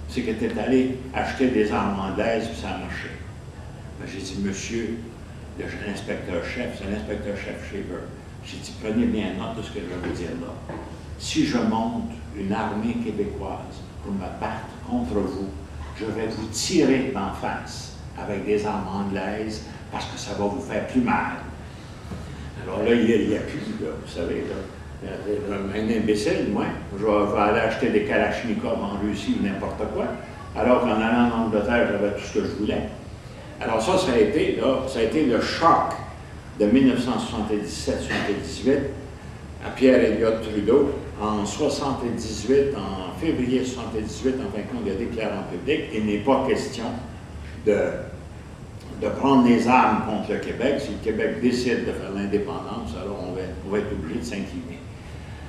c'est que tu es allé acheter des armes anglaises, puis ça a marché. Ben, j'ai dit, monsieur, l'inspecteur-chef, c'est l'inspecteur-chef Shaver. J'ai dit, prenez bien note de ce que je vais vous dire là. Si je monte une armée québécoise pour me battre contre vous, je vais vous tirer d'en face avec des armes anglaises parce que ça va vous faire plus mal. Alors là, il n'y a plus, là, vous savez, là, un imbécile, moi, je vais aller acheter des Kalachnikov en Russie ou n'importe quoi, alors qu'en allant en Angleterre, j'avais tout ce que je voulais. Alors ça a été le choc de 1977-78 à Pierre Elliott Trudeau. En 78, en février 78, en fin de compte, il a déclaré en public, il n'est pas question de prendre les armes contre le Québec. Si le Québec décide de faire l'indépendance, alors on va être obligé de s'incliner.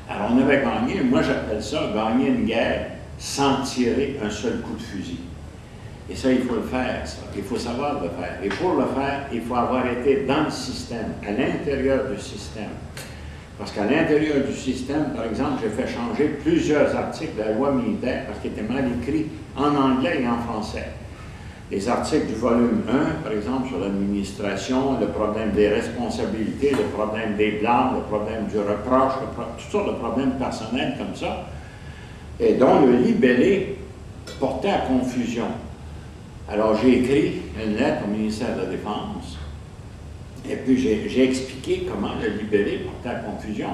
Alors on avait gagné, moi j'appelle ça gagner une guerre sans tirer un seul coup de fusil. Et ça, il faut le faire, ça. Il faut savoir le faire. Et pour le faire, il faut avoir été dans le système, à l'intérieur du système. Parce qu'à l'intérieur du système, par exemple, j'ai fait changer plusieurs articles de la loi militaire parce qu'ils étaient mal écrits en anglais et en français. Les articles du volume 1, par exemple, sur l'administration, le problème des responsabilités, le problème des blâmes, le problème du reproche, toutes sortes de problèmes personnels comme ça, et dont le libellé portait à confusion. Alors, j'ai écrit une lettre au ministère de la Défense, et puis j'ai expliqué comment le libellé portait à confusion.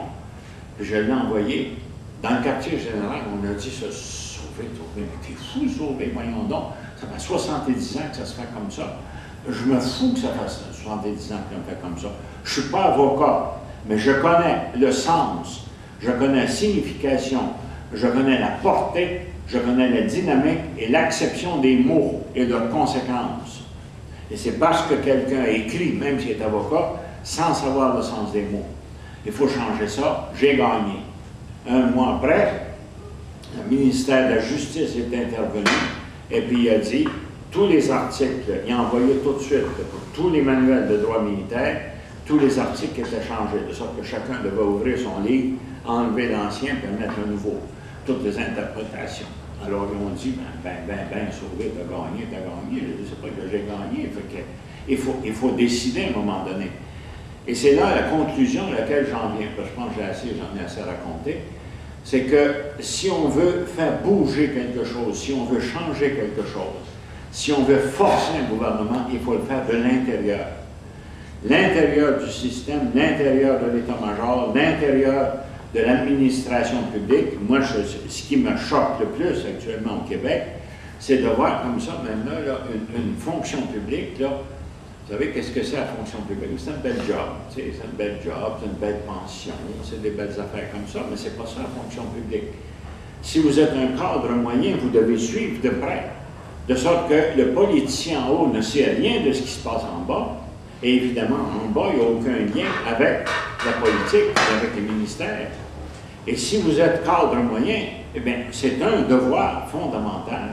Puis je l'ai envoyé. Dans le quartier général, on a dit ça, Sauvé, mais t'es fou, Sauvé, voyons donc. Ça fait 70 ans que ça se fait comme ça. Je me fous que ça fasse 70 ans qu'on fait comme ça. Je ne suis pas avocat, mais je connais le sens, je connais la signification, je connais la portée, je connais la dynamique et l'acception des mots et leurs conséquences. Et c'est parce que quelqu'un a écrit, même s'il est avocat, sans savoir le sens des mots. Il faut changer ça. J'ai gagné. Un mois après, le ministère de la Justice est intervenu et puis il a dit tous les articles, il a envoyé tout de suite pour tous les manuels de droit militaire, tous les articles étaient changés, de sorte que chacun devait ouvrir son livre, enlever l'ancien et mettre un nouveau. Toutes les interprétations. Alors ils ont dit, Sauvé, t'as gagné. Je ne sais pas que j'ai gagné. Il faut décider à un moment donné. Et c'est là la conclusion à laquelle j'en viens, parce que je pense que j'en ai assez raconté, c'est que si on veut faire bouger quelque chose, si on veut changer quelque chose, si on veut forcer un gouvernement, il faut le faire de l'intérieur. L'intérieur du système, l'intérieur de l'état-major, l'intérieur de l'administration publique. Moi, ce qui me choque le plus actuellement au Québec, c'est de voir comme ça, même là, une fonction publique, là. Vous savez, qu'est-ce que c'est la fonction publique? C'est un bel job, c'est une belle job, c'est une belle pension, c'est des belles affaires comme ça, mais c'est pas ça la fonction publique. Si vous êtes un cadre moyen, vous devez suivre de près, de sorte que le politicien en haut ne sait rien de ce qui se passe en bas, et évidemment, en bas, il n'y a aucun lien avec la politique, avec les ministères. Et si vous êtes cadre moyen, eh bien, c'est un devoir fondamental,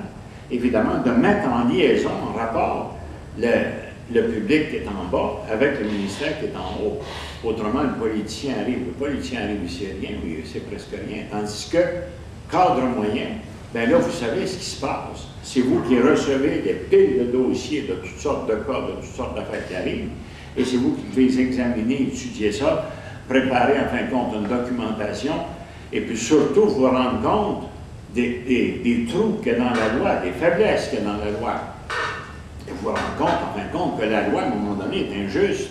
évidemment, de mettre en liaison, en rapport, le public qui est en bas avec le ministère qui est en haut. Autrement, le politicien arrive ici, rien, oui, c'est presque rien. Tandis que, cadre moyen, bien là, vous savez ce qui se passe. C'est vous qui recevez des piles de dossiers de toutes sortes de cas, de toutes sortes d'affaires qui arrivent, et c'est vous qui devez examiner, étudier ça, préparer en fin de compte une documentation, et puis surtout vous rendre compte des trous qu'il y a dans la loi, des faiblesses qu'il y a dans la loi. Et vous rendre compte, en fin de compte, que la loi, à un moment donné, est injuste.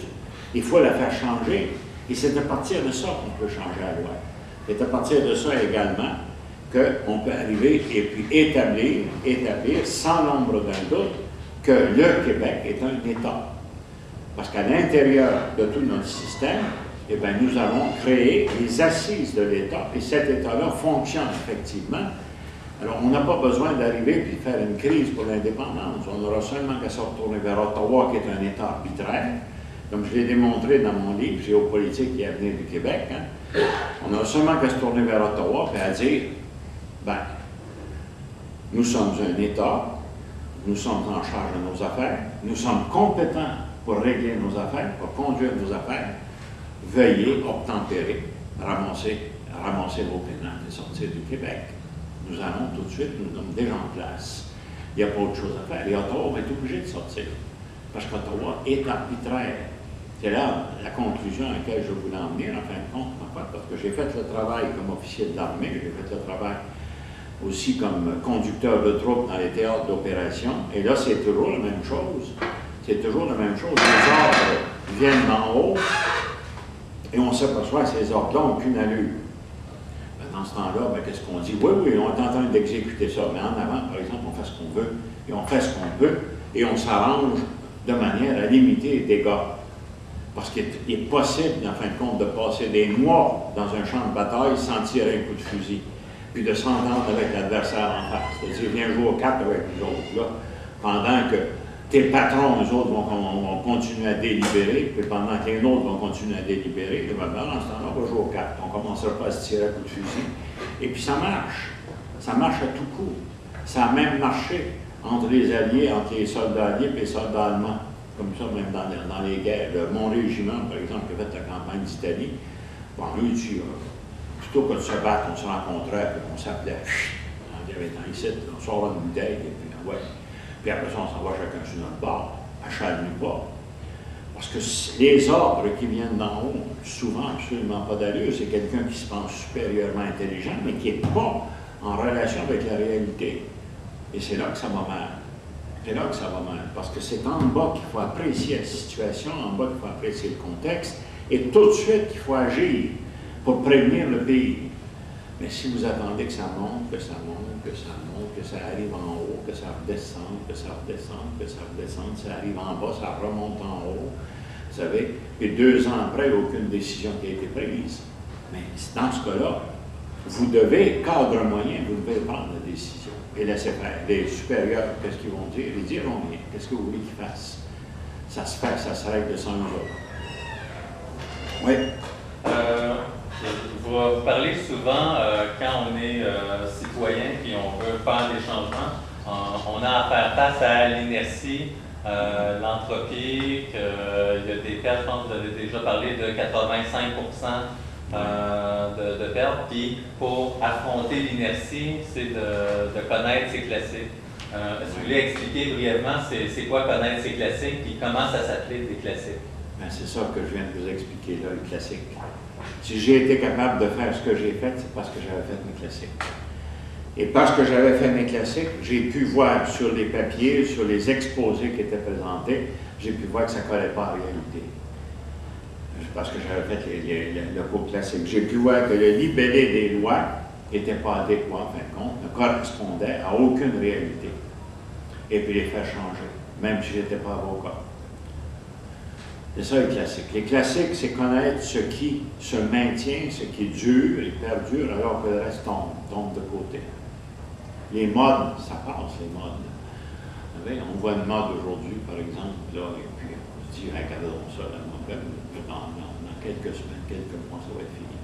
Il faut la faire changer. Et c'est à partir de ça qu'on peut changer la loi. C'est à partir de ça également qu'on peut arriver et puis établir sans l'ombre d'un doute que le Québec est un État. Parce qu'à l'intérieur de tout notre système, eh bien, nous avons créé les assises de l'État et cet État-là fonctionne effectivement. Alors, on n'a pas besoin d'arriver et de faire une crise pour l'indépendance. On aura seulement qu'à se retourner vers Ottawa, qui est un État arbitraire. Comme je l'ai démontré dans mon livre « Géopolitique et avenir du Québec », on a seulement qu'à se tourner vers Ottawa et à dire, ben, nous sommes un État, nous sommes en charge de nos affaires, nous sommes compétents pour régler nos affaires, pour conduire nos affaires, veuillez obtempérer, ramasser vos pénales et sortir du Québec. Nous allons tout de suite, nous sommes déjà en place. Il n'y a pas autre chose à faire. Et Ottawa va être obligé de sortir. Parce qu'Ottawa est arbitraire. C'est là la conclusion à laquelle je voulais en venir, en fin de compte, parce que j'ai fait le travail comme officier de l'armée, j'ai fait le travail aussi comme conducteur de troupes dans les théâtres d'opération. Et là, c'est toujours la même chose. C'est toujours la même chose. Les ordres viennent d'en haut et on s'aperçoit que ces ordres-là n'ont qu'une allure. Dans ce temps-là, ben, qu'est-ce qu'on dit? Oui, on est en train d'exécuter ça, mais en avant, par exemple, on fait ce qu'on veut, et on fait ce qu'on peut, et on s'arrange de manière à limiter les dégâts. Parce qu'il est possible, en fin de compte, de passer des mois dans un champ de bataille sans tirer un coup de fusil, puis de s'entendre avec l'adversaire en face. C'est-à-dire, viens jouer aux cartes avec les autres, là, pendant que tes patrons, eux autres, vont continuer à délibérer, puis pendant que les autres vont continuer à délibérer, et bien, dans ce temps-là, on va jouer aux cartes. On ne commencera pas à se tirer à coups de fusil. Et puis ça marche. Ça marche à tout coup. Ça a même marché entre les Alliés, entre les soldats alliés et les soldats allemands. Comme ça, même dans les guerres. Mon régiment, par exemple, qui a fait la campagne d'Italie, bon, lui, plutôt que de se battre, on se rencontrait, puis on s'appelait. Il y avait un ici, on sort une bouteille, et puis ouais. Puis après ça, on s'en va chacun sur notre bord, à Chalmupa. Parce que les ordres qui viennent d'en haut, souvent absolument pas d'allure, c'est quelqu'un qui se pense supérieurement intelligent, mais qui n'est pas en relation avec la réalité. Et c'est là que ça va mal. C'est là que ça va mal. Parce que c'est en bas qu'il faut apprécier la situation, en bas qu'il faut apprécier le contexte, et tout de suite qu'il faut agir. pour prévenir le pays. Mais si vous attendez que ça monte, que ça monte, que ça monte, que ça arrive en haut, que ça redescende, que ça redescende, que ça redescende, ça arrive en bas, ça remonte en haut, vous savez, et 2 ans après, aucune décision qui a été prise. Mais dans ce cas-là, vous devez, cadre moyen, vous devez prendre la décision et laisser faire. Les supérieurs, qu'est-ce qu'ils vont dire? Ils diront rien. Qu'est-ce que vous voulez qu'ils fassent? Ça se fait, ça se règle de sans nous autres. Oui? Vous parlez souvent, quand on est citoyen et on veut faire des changements, on a à faire face à l'inertie, l'entropie, il y a des pertes, je pense que vous avez déjà parlé de 85% de pertes, puis pour affronter l'inertie, c'est de connaître ses classiques. Est-ce que vous voulez expliquer brièvement c'est quoi connaître ses classiques, puis comment ça s'applique des classiques? Ben, c'est ça que je viens de vous expliquer là, le classique. Si j'ai été capable de faire ce que j'ai fait, c'est parce que j'avais fait mes classiques. Et parce que j'avais fait mes classiques, j'ai pu voir sur les papiers, sur les exposés qui étaient présentés, j'ai pu voir que ça ne collait pas en réalité. Parce que j'avais fait le cours classique. J'ai pu voir que le libellé des lois n'était pas adéquat, en fin de compte, ne correspondait à aucune réalité. Et puis les faire changer, même si je n'étais pas avocat. C'est ça les classiques. Les classiques, c'est connaître ce qui se maintient, ce qui dure et perdure, alors que le reste tombe de côté. Les modes, ça passe, les modes. Vous savez, on voit une mode aujourd'hui, par exemple, là, et puis on se dit, regardons ça, la mode, dans quelques semaines, quelques mois, ça va être fini.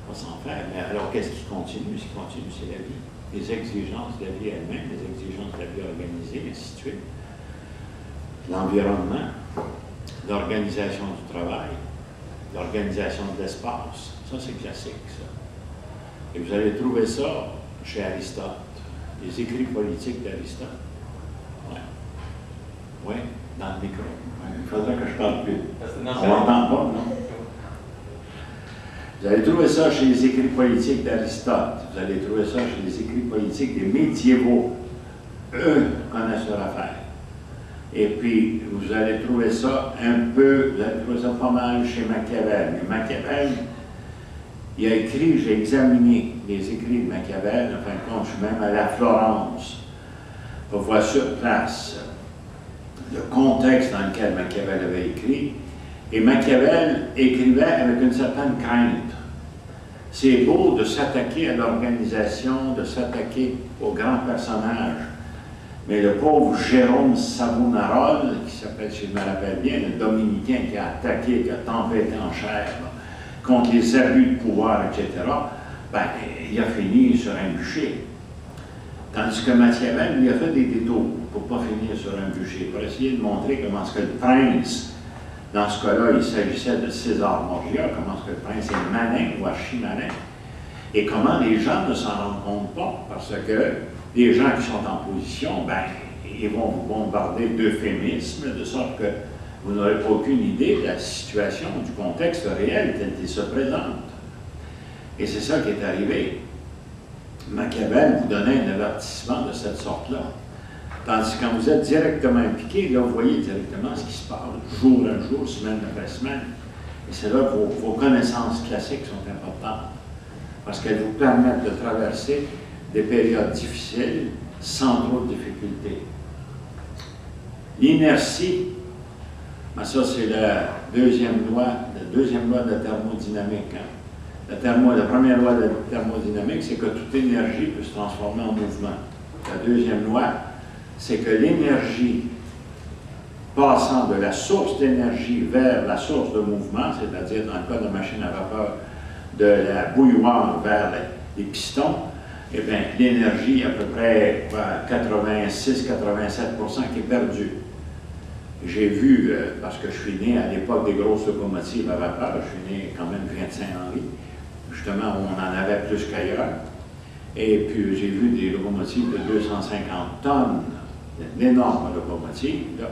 On va s'en faire. Mais alors, qu'est-ce qui continue? Ce qui continue, c'est la vie. Les exigences de la vie elle-même, les exigences de la vie organisée, ainsi de suite. L'environnement, l'organisation du travail, l'organisation de l'espace. Ça, c'est classique, ça. Et vous allez trouver ça chez Aristote. Les écrits politiques d'Aristote. Oui. Oui, dans le micro. Il faudrait que je parle plus. On n'entend pas, non? Vous allez trouver ça chez les écrits politiques d'Aristote. Vous allez trouver ça chez les écrits politiques des médiévaux. Eux connaissent leur affaire. Et puis, vous allez trouver ça un peu, vous allez trouver ça pas mal chez Machiavel. Mais Machiavel, il a écrit, j'ai examiné les écrits de Machiavel, en fin de compte, je suis même à la Florence, pour voir sur place le contexte dans lequel Machiavel avait écrit. Et Machiavel écrivait avec une certaine crainte. C'est beau de s'attaquer à l'organisation, de s'attaquer aux grands personnages. Mais le pauvre Jérôme Savonarole, qui s'appelle, si je me rappelle bien, le dominicain qui a attaqué, qui a tempêté en chair contre les abus de pouvoir, etc., ben, il a fini sur un bûcher. Tandis que Machiavel lui a fait des détours pour ne pas finir sur un bûcher, pour essayer de montrer comment est-ce que le prince, dans ce cas-là, il s'agissait de César Borgia, comment est-ce que le prince est malin ou archi-malin, et comment les gens ne s'en rendent compte pas, parce que les gens qui sont en position, ben, ils vont vous bombarder d'euphémismes, de sorte que vous n'aurez aucune idée de la situation, du contexte réel tel qu'il se présente. Et c'est ça qui est arrivé. Machiavel vous donnait un avertissement de cette sorte-là. Tandis que quand vous êtes directement impliqué, là, vous voyez directement ce qui se passe, jour après jour, semaine après semaine. Et c'est là que vos connaissances classiques sont importantes, parce qu'elles vous permettent de traverser des périodes difficiles sans trop de difficultés. L'inertie, ben ça c'est la deuxième loi de la thermodynamique. Hein. La première loi de la thermodynamique, c'est que toute énergie peut se transformer en mouvement. La deuxième loi, c'est que l'énergie passant de la source d'énergie vers la source de mouvement, c'est-à-dire dans le cas de la machine à vapeur, de la bouilloire vers les pistons, eh bien, l'énergie, à peu près 86-87% qui est perdue. J'ai vu, parce que je suis né à l'époque des grosses locomotives à vapeur, je suis né quand même près de Saint-Henri, justement où on en avait plus qu'ailleurs, et puis j'ai vu des locomotives de 250 tonnes, d'énormes locomotives, là,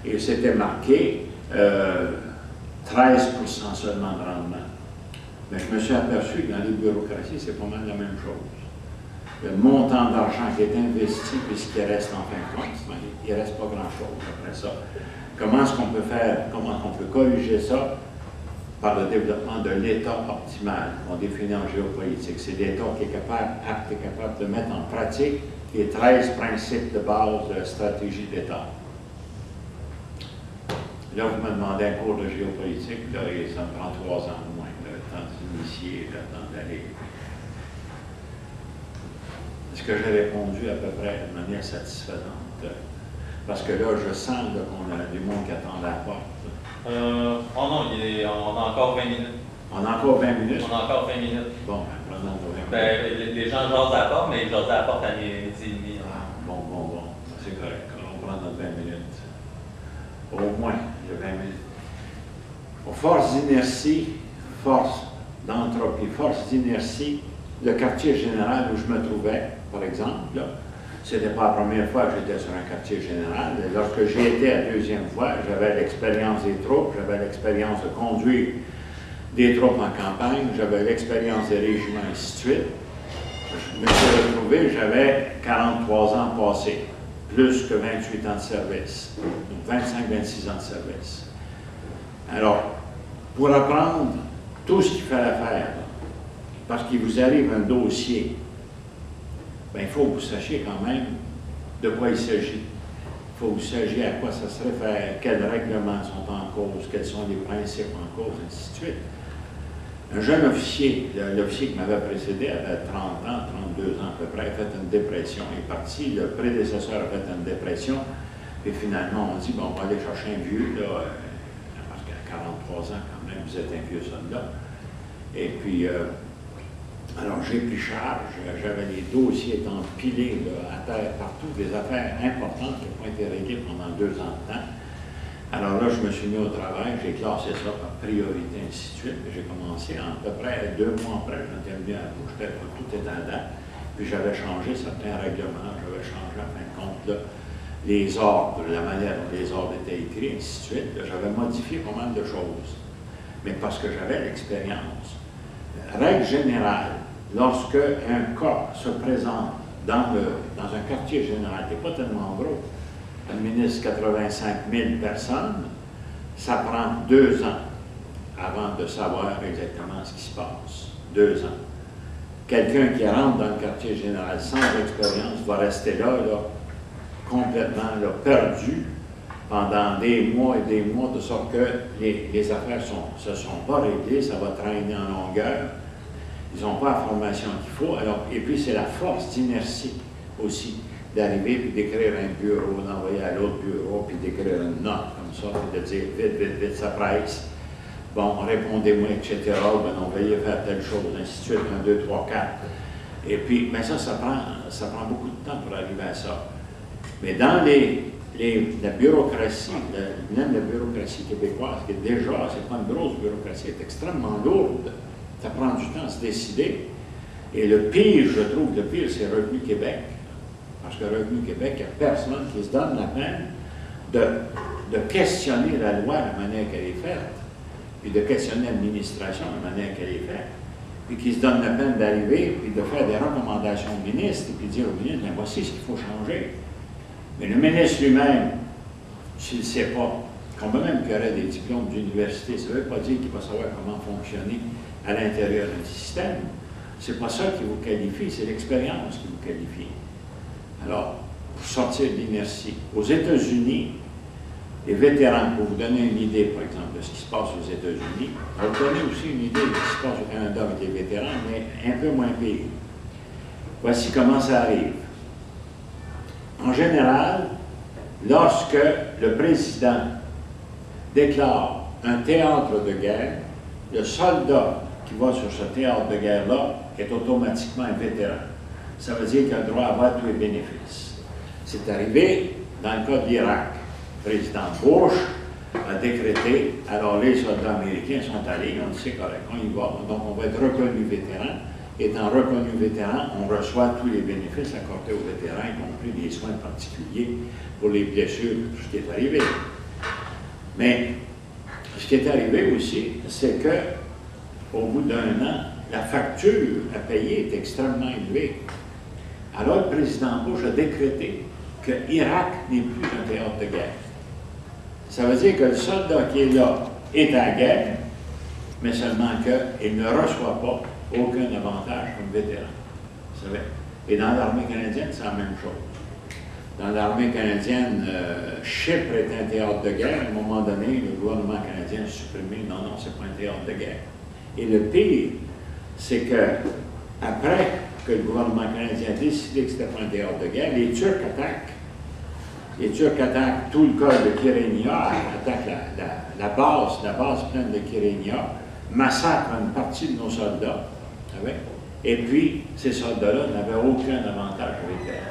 et c'était marqué 13% seulement de rendement. Mais je me suis aperçu que dans les bureaucraties, c'est pas mal la même chose. Le montant d'argent qui est investi, puis ce qui reste en fin de compte, ben, il ne reste pas grand-chose après ça. Comment est-ce qu'on peut faire, comment on peut corriger ça? par le développement de l'État optimal. On définit en géopolitique. C'est l'État qui est capable de mettre en pratique les 13 principes de base de la stratégie d'État. Là, vous me demandez un cours de géopolitique, là, et ça me prend 3 ans au moins, le temps d'initier, le temps d'aller. Est-ce que j'ai répondu à peu près de manière satisfaisante? Parce que là, je sens qu'on a du monde qui attend à la porte. Oh non, on a encore 20 minutes. On a encore 20 minutes? On a encore 20 minutes. Bon, ben, prenons 20 minutes. Ben, les gens jasent à la porte, mais ils jasent à la porte à midi et demi. Ah, bon, c'est correct. On prend notre 20 minutes. Au moins, il y a 20 minutes. Force d'inertie, force d'entropie, force d'inertie, le quartier général où je me trouvais, par exemple, ce n'était pas la première fois que j'étais sur un quartier général. Lorsque j'y étais la deuxième fois, j'avais l'expérience des troupes, j'avais l'expérience de conduire des troupes en campagne, j'avais l'expérience des régiments, et ainsi de suite. Je me suis retrouvé, j'avais 43 ans passés, plus que 28 ans de service, donc 25-26 ans de service. Alors, pour apprendre tout ce qu'il fallait faire, parce qu'il vous arrive un dossier, bien, il faut que vous sachiez quand même de quoi il s'agit. Il faut que vous sachiez à quoi ça se réfère, quels règlements sont en cause, quels sont les principes en cause, ainsi de suite. Un jeune officier, l'officier qui m'avait précédé avait 30 ans, 32 ans à peu près, a fait une dépression. Il est parti, le prédécesseur a fait une dépression, et finalement on dit, bon, on va aller chercher un vieux, là, parce qu'à 43 ans quand même, vous êtes un vieux soldat. Et puis, alors j'ai pris charge, j'avais les dossiers empilés là, à terre partout, des affaires importantes qui n'ont pas été réglées pendant 2 ans de temps. Alors là, je me suis mis au travail, j'ai classé ça par priorité, ainsi de suite. J'ai commencé à peu près 2 mois après, j'étais venu à bout, tout était à date. Puis j'avais changé certains règlements, j'avais changé en fin de compte là, les ordres, la manière dont les ordres étaient écrits, ainsi de suite. J'avais modifié pas mal de choses, mais parce que j'avais l'expérience. Règle générale, lorsque un cas se présente dans un quartier général qui n'est pas tellement gros, administre 85 000 personnes, ça prend 2 ans avant de savoir exactement ce qui se passe. 2 ans. Quelqu'un qui rentre dans le quartier général sans expérience va rester là complètement perdu pendant des mois et des mois, de sorte que les affaires ne se sont pas réglées, ça va traîner en longueur. Ils n'ont pas la formation qu'il faut. Alors, et puis, c'est la force d'inertie aussi, d'arriver puis d'écrire un bureau, d'envoyer à l'autre bureau, puis d'écrire une note comme ça, puis de dire vite, ça presse. Bon, répondez-moi, etc. Ben non, veuillez faire telle chose, ainsi de suite, 1, 2, 3, 4. Et puis, mais ça prend beaucoup de temps pour arriver à ça. Mais dans la bureaucratie, même la bureaucratie québécoise, qui est déjà, c'est pas une grosse bureaucratie, elle est extrêmement lourde. Ça prend du temps à se décider. Et le pire, je trouve, c'est Revenu Québec. Parce que Revenu Québec, il n'y a personne qui se donne la peine de questionner la loi de la manière qu'elle est faite, puis de questionner l'administration de la manière qu'elle est faite, puis qui se donne la peine d'arriver, puis de faire des recommandations au ministre, et puis dire au ministre, bien, voici ce qu'il faut changer. Mais le ministre lui-même, s'il ne sait pas, quand même qu'il aurait des diplômes d'université, ça ne veut pas dire qu'il va savoir comment fonctionner à l'intérieur d'un système. Ce n'est pas ça qui vous qualifie, c'est l'expérience qui vous qualifie. Alors, pour sortir de l'inertie, aux États-Unis, les vétérans, pour vous donner une idée, par exemple, de ce qui se passe aux États-Unis, on va vous donner aussi une idée de ce qui se passe au Canada avec les vétérans, mais un peu moins pire. Voici comment ça arrive. En général, lorsque le président déclare un théâtre de guerre, le soldat qui va sur ce théâtre de guerre-là est automatiquement un vétéran. Ça veut dire qu'il a le droit à avoir tous les bénéfices. C'est arrivé dans le cas de l'Irak. Le président Bush a décrété, alors les soldats américains sont allés, on dit c'est correct, on y va, donc on va être reconnu vétéran. Étant reconnu vétéran, on reçoit tous les bénéfices accordés aux vétérans, y compris des soins particuliers pour les blessures, tout ce qui est arrivé. Mais ce qui est arrivé aussi, c'est qu'au bout d'1 an, la facture à payer est extrêmement élevée. Alors le président Bush a décrété que l'Irak n'est plus un théâtre de guerre. Ça veut dire que le soldat qui est là est en guerre, mais seulement qu'il ne reçoit pas aucun avantage comme vétéran. Vous savez? Et dans l'armée canadienne, c'est la même chose. Dans l'armée canadienne, Chypre est un théâtre de guerre. À un moment donné, le gouvernement canadien a supprimé, non, non, c'est pas un théâtre de guerre. Et le pire, c'est que après que le gouvernement canadien a décidé que c'était pas un théâtre de guerre, les Turcs attaquent. Les Turcs attaquent tout le col de Kyrenia, attaquent la base pleine de Kyrenia, massacrent une partie de nos soldats, vous savez? Et puis, ces soldats-là n'avaient aucun avantage avec eux.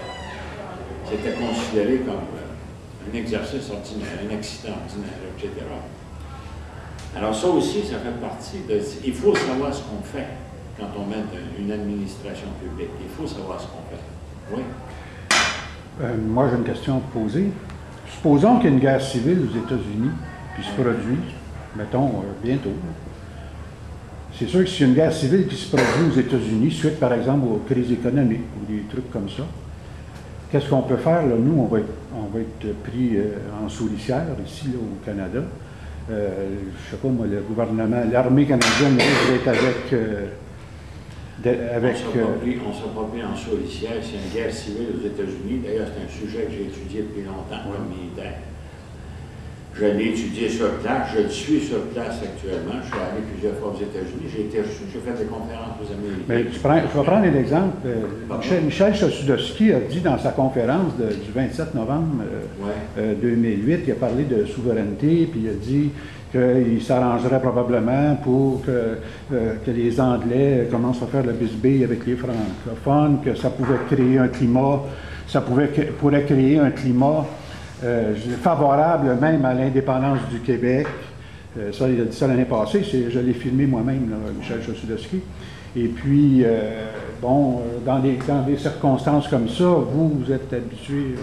C'était considéré comme un exercice ordinaire, un accident ordinaire, etc. Alors ça aussi, ça fait partie de... Il faut savoir ce qu'on fait quand on mène une administration publique. Il faut savoir ce qu'on fait. Oui? Moi, j'ai une question à vous poser. Supposons qu'il y ait une guerre civile aux États-Unis, puis se produit, mettons, bientôt. C'est sûr que s'il y a une guerre civile qui se produit aux États-Unis, suite par exemple aux crises économiques ou des trucs comme ça, qu'est-ce qu'on peut faire? Là? Nous, on va être pris en souricière ici là, au Canada. Je ne sais pas, moi, le gouvernement, l'armée canadienne risque d'être avec... On ne sera pas pris en souricière, c'est une guerre civile aux États-Unis. D'ailleurs, c'est un sujet que j'ai étudié depuis longtemps comme militaire. Je l'ai étudié sur place, je le suis sur place actuellement. Je suis allé plusieurs fois aux États-Unis, j'ai été reçu, j'ai fait des conférences aux Américains. Mais je vais prendre un exemple. Michel Chossudowski a dit dans sa conférence du 27 novembre 2008, il a parlé de souveraineté, puis il a dit qu'il s'arrangerait probablement pour que les Anglais commencent à faire la bisbille avec les francophones, que ça pouvait créer un climat, pourrait créer un climat favorable même à l'indépendance du Québec. Ça, il a dit ça l'année passée, je l'ai filmé moi-même, là, Michel Chossudowski. Et puis, bon, dans des circonstances comme ça, vous êtes habitué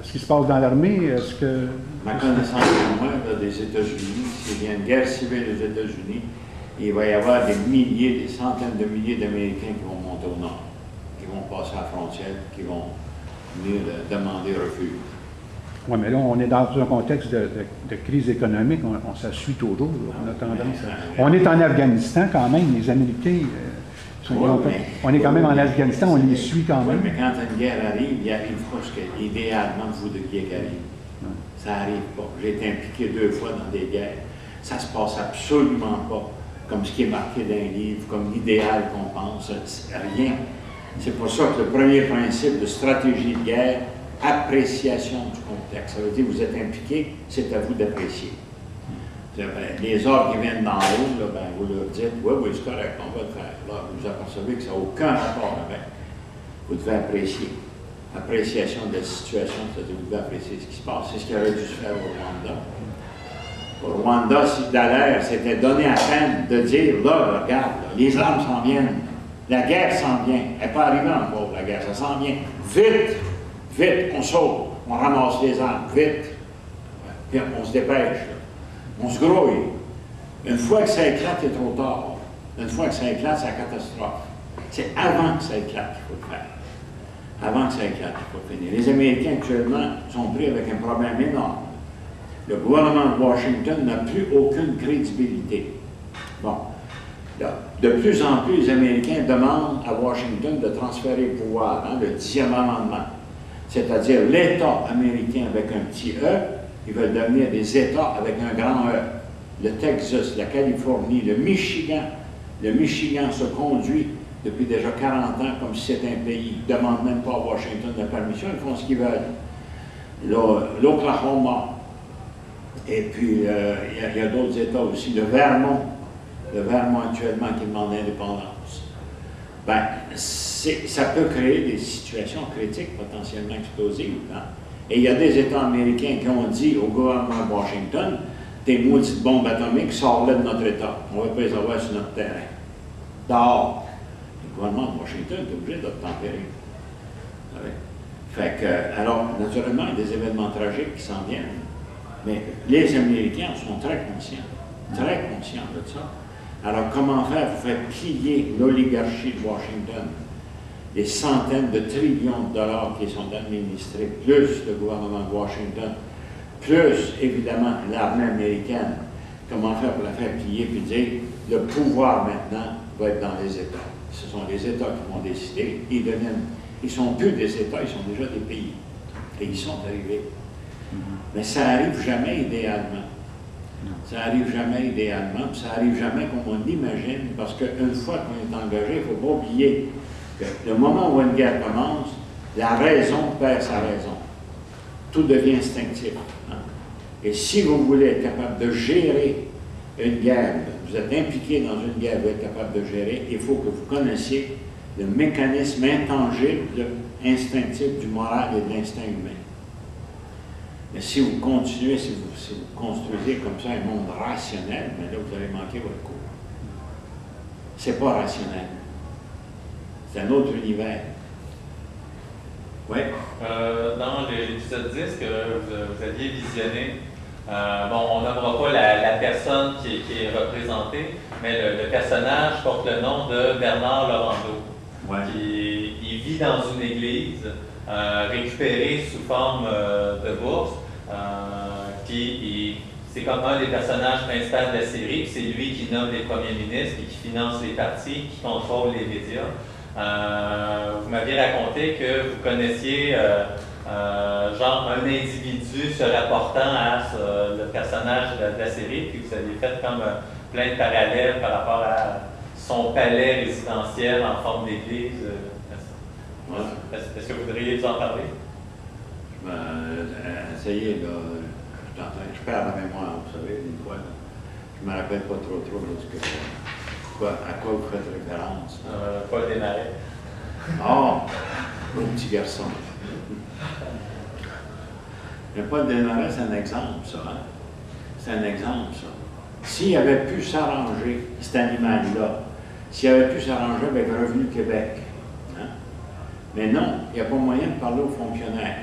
à ce qui se passe dans l'armée. Est-ce que... Ma connaissance de moi, là, des États-Unis, s'il y a une guerre civile aux États-Unis, il va y avoir des milliers, des centaines de milliers d'Américains qui vont monter au nord, qui vont passer à la frontière, qui vont venir demander refuge. Oui, mais là, on est dans un contexte de crise économique, on s'assuit toujours. On a tendance à... On est en Afghanistan quand même, les Américains, on est quand même en Afghanistan, on les suit quand même. Oui, mais quand une guerre arrive, il arrive pas ce qu'idéalement vous devriez qu'arrive. Ça n'arrive pas. J'ai été impliqué 2 fois dans des guerres. Ça ne se passe absolument pas comme ce qui est marqué dans un livre, comme l'idéal qu'on pense. Rien. C'est pour ça que le premier principe de stratégie de guerre, appréciation du contexte. Ça veut dire que vous êtes impliqué, c'est à vous d'apprécier. Les ordres qui viennent d'en haut, là, ben, vous leur dites, oui, c'est correct, on va le faire. Là, vous apercevez que ça n'a aucun rapport avec. Vous devez apprécier. Appréciation de la situation, c'est-à-dire que vous devez apprécier ce qui se passe. C'est ce qu'il aurait dû se faire au Rwanda. Au Rwanda, si Dallaire s'était donné à peine de dire, là, regarde, là, les armes s'en viennent, la guerre s'en vient. Elle n'est pas arrivée encore, la guerre, ça s'en vient. Vite! Vite, on saute, on ramasse les armes, vite. Puis on se dépêche, là. On se grouille. Une fois que ça éclate, c'est trop tard. Une fois que ça éclate, c'est la catastrophe. C'est avant que ça éclate qu'il faut le faire. Avant que ça éclate, il faut finir. Les Américains, actuellement, sont pris avec un problème énorme. Le gouvernement de Washington n'a plus aucune crédibilité. Bon. Là, de plus en plus, les Américains demandent à Washington de transférer le pouvoir, le 10e amendement. C'est-à-dire l'État américain avec un petit E, ils veulent devenir des États avec un grand E. Le Texas, la Californie, le Michigan se conduit depuis déjà 40 ans comme si c'était un pays. Ils ne demandent même pas à Washington la permission, ils font ce qu'ils veulent. L'Oklahoma, et puis il y a d'autres États aussi, le Vermont actuellement qui demande l'indépendance. Ben, ça peut créer des situations critiques potentiellement explosives. Hein? Et il y a des États américains qui ont dit au gouvernement de Washington, tes maudites bombes atomiques, sors-les de notre État. On ne va pas les avoir sur notre terrain. Dehors. Le gouvernement de Washington est obligé d'obtempérer. Fait que, alors, naturellement, il y a des événements tragiques qui s'en viennent. Mais les Américains sont très conscients de ça. Alors, comment faire pour faire plier l'oligarchie de Washington? Des centaines de trillions de dollars qui sont administrés, plus le gouvernement de Washington, plus, évidemment, l'armée américaine, comment faire pour la faire plier, puis dire, le pouvoir maintenant va être dans les États. Ce sont les États qui vont décider. Ils ne sont plus des États, ils sont déjà des pays. Et ils sont arrivés. Mais ça n'arrive jamais idéalement. Ça n'arrive jamais idéalement, puis ça n'arrive jamais comme on l'imagine, parce qu'une fois qu'on est engagé, il ne faut pas oublier que le moment où une guerre commence, la raison perd sa raison. Tout devient instinctif. Hein? Et si vous voulez être capable de gérer une guerre, vous êtes impliqué dans une guerre, vous êtes capable de gérer, il faut que vous connaissiez le mécanisme intangible, instinctif du moral et de l'instinct humain. Mais si vous continuez, si vous construisez comme ça un monde rationnel, mais là, vous allez manquer votre coup. C'est pas rationnel. C'est un autre univers. Oui? Dans l'épisode 10 que vous aviez visionné, bon, on n'aura pas la personne qui est représentée, mais le personnage porte le nom de Bernard Laurando. Ouais. Il vit dans une église, récupérée sous forme de bourse. Puis c'est comme un des personnages principaux de la série, c'est lui qui nomme les premiers ministres et qui finance les partis, qui contrôle les médias. Vous m'aviez raconté que vous connaissiez genre un individu se rapportant à le personnage de la série, puis vous aviez fait comme plein de parallèles par rapport à son palais résidentiel en forme d'église. Est-ce que vous voudriez vous en parler? Essayez, là, je perds la mémoire, vous savez, une fois. Je ne me rappelle pas trop de ce que à quoi vous faites référence? Paul Desmarais. Oh, le petit garçon. Mais Paul Desmarais, c'est un exemple, ça. Hein? C'est un exemple, ça. S'il avait pu s'arranger, cet animal-là, s'il avait pu s'arranger avec Revenu Québec, hein? Mais non, il n'y a pas moyen de parler aux fonctionnaires.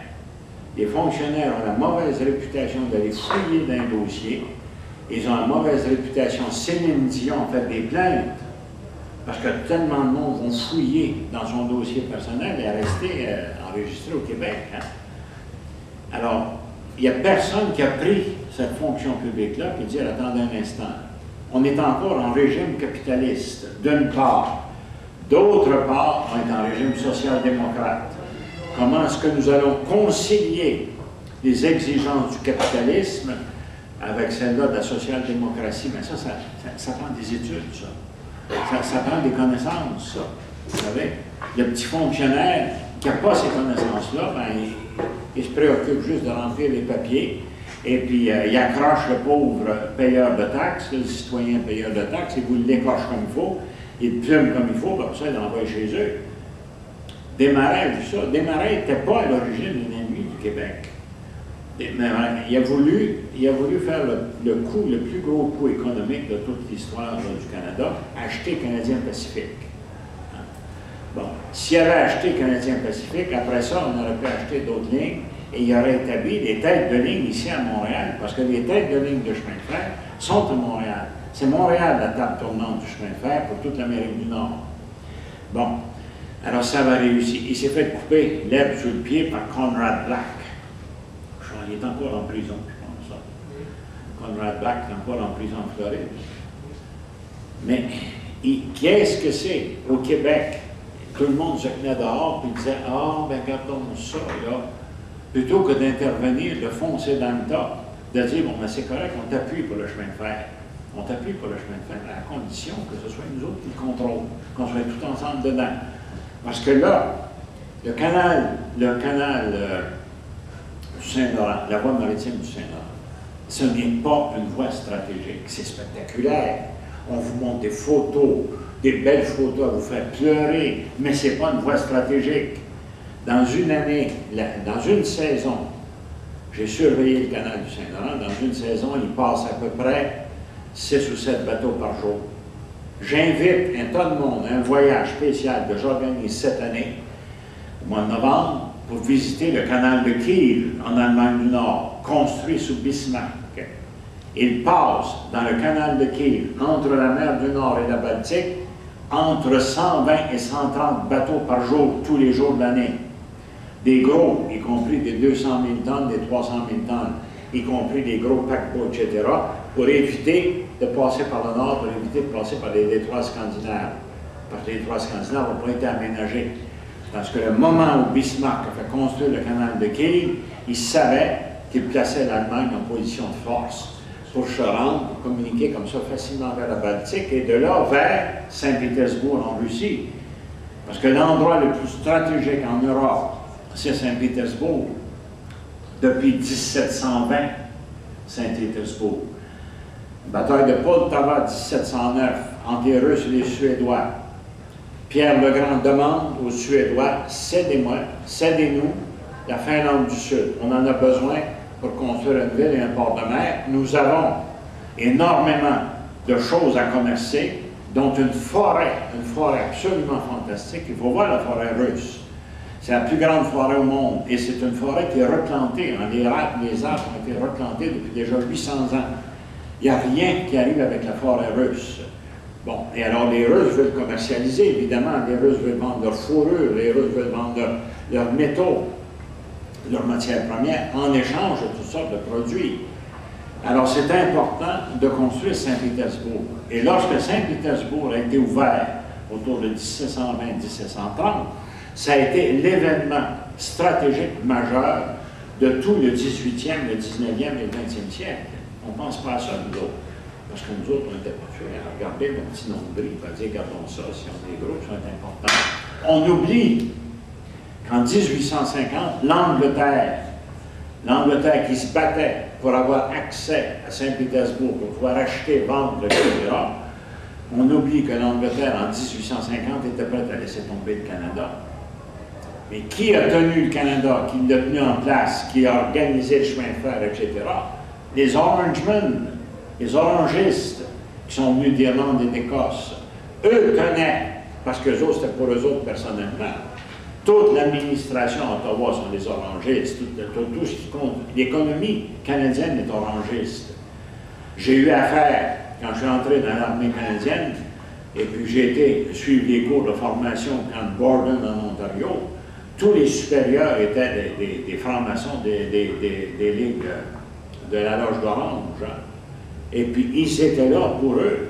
Les fonctionnaires ont la mauvaise réputation d'aller fouiller dans un dossier. Ils ont la mauvaise réputation. Céline Dion a fait des plaintes parce que tellement de monde vont fouiller dans son dossier personnel et est resté enregistré au Québec. Hein? Alors, il n'y a personne qui a pris cette fonction publique-là et dit, attendez un instant, on est encore en régime capitaliste, d'une part. D'autre part, on est en régime social-démocrate. Comment est-ce que nous allons concilier les exigences du capitalisme avec celle-là de la social-démocratie? Mais ça prend des études, ça prend des connaissances, ça. Vous savez, le petit fonctionnaire qui n'a pas ces connaissances-là, ben, il se préoccupe juste de remplir les papiers, et puis il accroche le pauvre payeur de taxes, le citoyen payeur de taxes, et vous l'écorche comme il faut, il le plume comme il faut, comme ça, il l'envoie chez eux. Desmarais a vu ça. Desmarais n'était pas à l'origine un ennemi du Québec. Il a voulu faire le plus gros coup économique de toute l'histoire du Canada, acheter Canadien Pacifique. Bon, s'il avait acheté Canadien Pacifique, après ça, on aurait pu acheter d'autres lignes et il aurait établi des têtes de ligne ici à Montréal, parce que les têtes de ligne de chemin de fer sont à Montréal. C'est Montréal la table tournante du chemin de fer pour toute l'Amérique du Nord. Bon, alors ça va réussir. Il s'est fait couper l'herbe sous le pied par Conrad Black. Il est encore en prison, je pense. Conrad Black est encore en prison en Floride. Mais qu'est-ce que c'est au Québec? Tout le monde se tenait dehors et disait, ah, ben regardons ça, là. Plutôt que d'intervenir, de foncer dans le tas, de dire, bon, ben c'est correct, on t'appuie pour le chemin de fer. On t'appuie pour le chemin de fer, à condition que ce soit nous autres qui le contrôlons, qu'on soit tout ensemble dedans. Parce que là, le canal du Saint-Laurent, la voie maritime du Saint-Laurent, ce n'est pas une voie stratégique, c'est spectaculaire. On vous montre des photos, des belles photos à vous faire pleurer, mais ce n'est pas une voie stratégique. Dans une année, dans une saison, j'ai surveillé le canal du Saint-Laurent, dans une saison, il passe à peu près 6 ou 7 bateaux par jour. J'invite un tas de monde à un voyage spécial que j'organise cette année, au mois de novembre, pour visiter le canal de Kiel, en Allemagne du Nord, construit sous Bismarck. Il passe dans le canal de Kiel, entre la mer du Nord et la Baltique, entre 120 et 130 bateaux par jour, tous les jours de l'année. Des gros, y compris des 200 000 tonnes, des 300 000 tonnes, y compris des gros paquebots, etc., pour éviter de passer par le nord, pour éviter de passer par les détroits scandinaves. Parce que les détroits scandinaves n'ont pas été aménagés. Parce que le moment où Bismarck a fait construire le canal de Kiel, il savait qu'il plaçait l'Allemagne en position de force pour se rendre, pour communiquer comme ça facilement vers la Baltique et de là vers Saint-Pétersbourg en Russie. Parce que l'endroit le plus stratégique en Europe, c'est Saint-Pétersbourg. Depuis 1720, Saint-Pétersbourg. Bataille de Poltava, 1709, entre les Russes et les Suédois. Pierre le Grand demande aux Suédois, cédez-moi, cédez-nous la Finlande du Sud. On en a besoin pour construire une ville et un port de mer. Nous avons énormément de choses à commercer, dont une forêt absolument fantastique. Il faut voir la forêt russe. C'est la plus grande forêt au monde et c'est une forêt qui est replantée. Les arbres ont été replantés depuis déjà 800 ans. Il n'y a rien qui arrive avec la forêt russe. Bon, et alors les Russes veulent commercialiser, évidemment. Les Russes veulent vendre leur fourrure, les Russes veulent vendre leurs métaux, leurs matières premières, en échange de toutes sortes de produits. Alors c'est important de construire Saint-Pétersbourg. Et lorsque Saint-Pétersbourg a été ouvert autour de 1720-1730, ça a été l'événement stratégique majeur de tout le 18e, le 19e et le 20e siècle. On ne pense pas à ça, nous autres. Parce que nous autres, on n'était pas faits à regarder le petit nombril, on va dire, regardons ça, si on est gros, ça va être important. On oublie qu'en 1850, l'Angleterre qui se battait pour avoir accès à Saint-Pétersbourg, pour pouvoir acheter, vendre, etc., on oublie que l'Angleterre, en 1850, était prête à laisser tomber le Canada. Mais qui a tenu le Canada, qui l'a tenu en place, qui a organisé le chemin de fer, etc.? Les Orangemen, les orangistes qui sont venus d'Irlande et d'Écosse. Eux tenaient, parce que c'était pour eux autres personnellement. Toute l'administration à Ottawa sont des orangistes, tout ce qui compte. L'économie canadienne est orangiste. J'ai eu affaire, quand je suis entré dans l'armée canadienne, et puis j'ai été suivre les cours de formation au camp de Borden en Ontario, tous les supérieurs étaient des francs-maçons des ligues de la Loge d'Orange. Et puis, ils étaient là pour eux.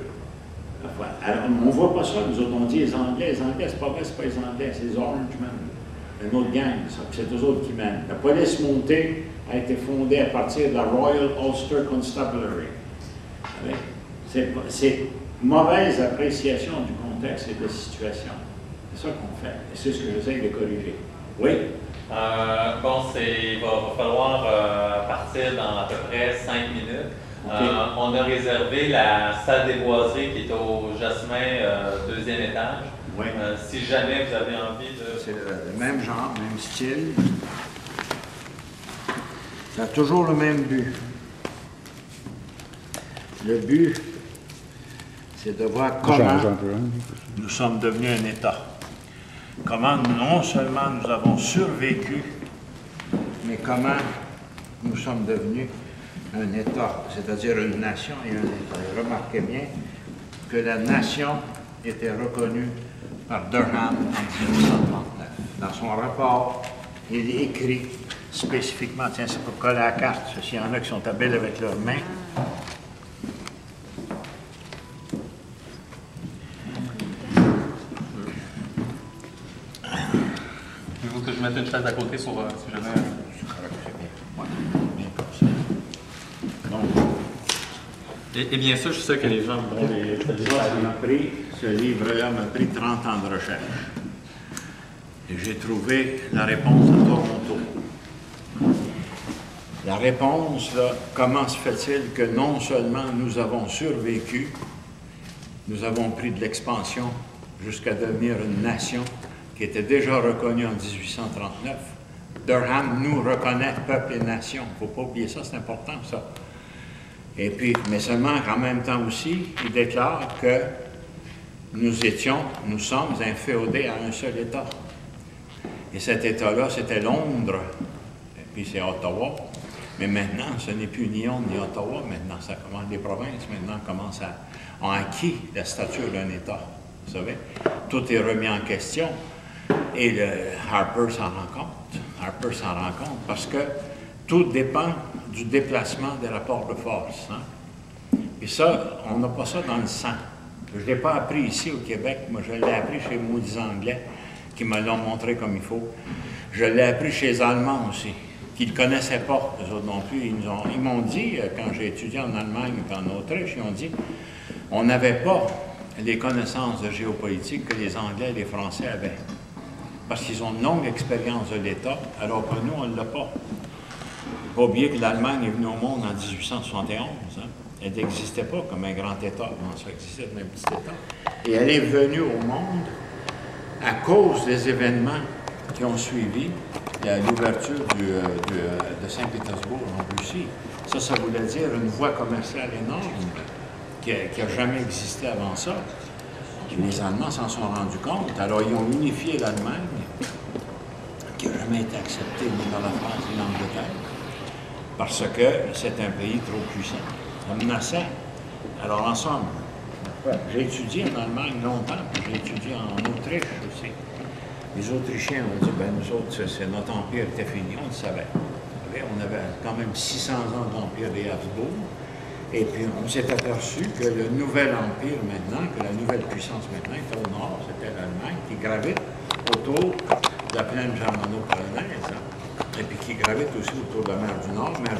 Alors, on ne voit pas ça, nous autres, on dit les Anglais, c'est pas vrai, c'est pas les Anglais, c'est les Orangemen. Une autre gang, ça, c'est eux autres qui mènent. La police montée a été fondée à partir de la Royal Ulster Constabulary. C'est mauvaise appréciation du contexte et de la situation. C'est ça qu'on fait, et c'est ce que j'essaie de corriger. Oui? Bon, il va falloir partir dans à peu près 5 minutes. Okay. On a réservé la salle des boiseries qui est au Jasmin, 2e étage. Oui. Si jamais vous avez envie de... C'est le même genre, même style. Ça a toujours le même but. Le but, c'est de voir comment nous sommes devenus un État. Comment non seulement nous avons survécu, mais comment nous sommes devenus un État, c'est-à-dire une nation et un État. Et remarquez bien que la nation était reconnue par Durham en 1939. Dans son rapport, il écrit spécifiquement, tiens, c'est pour coller à la carte, s'il y en a qui sont habiles avec leurs mains. Il faut que je mette une chaise à côté pour si jamais... Et bien sûr, je suis sûr que les gens vont ce livre-là m'a pris 30 ans de recherche. Et j'ai trouvé la réponse à Toronto. La réponse, là, comment se fait-il que non seulement nous avons survécu, nous avons pris de l'expansion jusqu'à devenir une nation qui était déjà reconnue en 1839. Durham nous reconnaît, peuple et nation. Il ne faut pas oublier ça, c'est important, ça. Et puis, mais seulement en même temps aussi, il déclare que nous sommes inféodés à un seul État. Et cet État-là, c'était Londres, et puis c'est Ottawa. Mais maintenant, ce n'est plus ni Londres ni Ottawa, maintenant, ça commence, les provinces maintenant ont acquis la stature d'un État. Vous savez, tout est remis en question. Et Harper s'en rend compte. Harper s'en rend compte parce que tout dépend du déplacement des rapports de force. Hein? Puis ça, on n'a pas ça dans le sang. Je ne l'ai pas appris ici au Québec, moi je l'ai appris chez les maudits Anglais, qui me l'ont montré comme il faut. Je l'ai appris chez les Allemands aussi, qui ne le connaissaient pas, eux autres non plus. Ils m'ont dit, quand j'ai étudié en Allemagne et en Autriche, ils ont dit, on n'avait pas les connaissances de géopolitique que les Anglais et les Français avaient. Parce qu'ils ont une longue expérience de l'État, alors que nous, on ne l'a pas. Il ne faut pas oublier que l'Allemagne est venue au monde en 1871. Hein? Elle n'existait pas comme un grand État, non, ça existait comme un petit État. Et elle est venue au monde à cause des événements qui ont suivi l'ouverture de Saint-Pétersbourg en Russie. Ça voulait dire une voie commerciale énorme qui n'a jamais existé avant ça. Et les Allemands s'en sont rendus compte. Alors, ils ont unifié l'Allemagne, qui n'a jamais été acceptée ni par la France ni l'Angleterre, parce que c'est un pays trop puissant, menaçant. Alors, ensemble, j'ai étudié en Allemagne longtemps, puis j'ai étudié en Autriche aussi. Les Autrichiens ont dit, ben nous autres, notre empire était fini, on le savait. On avait quand même 600 ans d'empire des Habsbourg. Et puis, on s'est aperçu que le nouvel empire maintenant, que la nouvelle puissance maintenant était au nord, c'était l'Allemagne, qui gravite autour de la plaine germano-polonaise, hein, et puis qui gravite aussi autour de la mer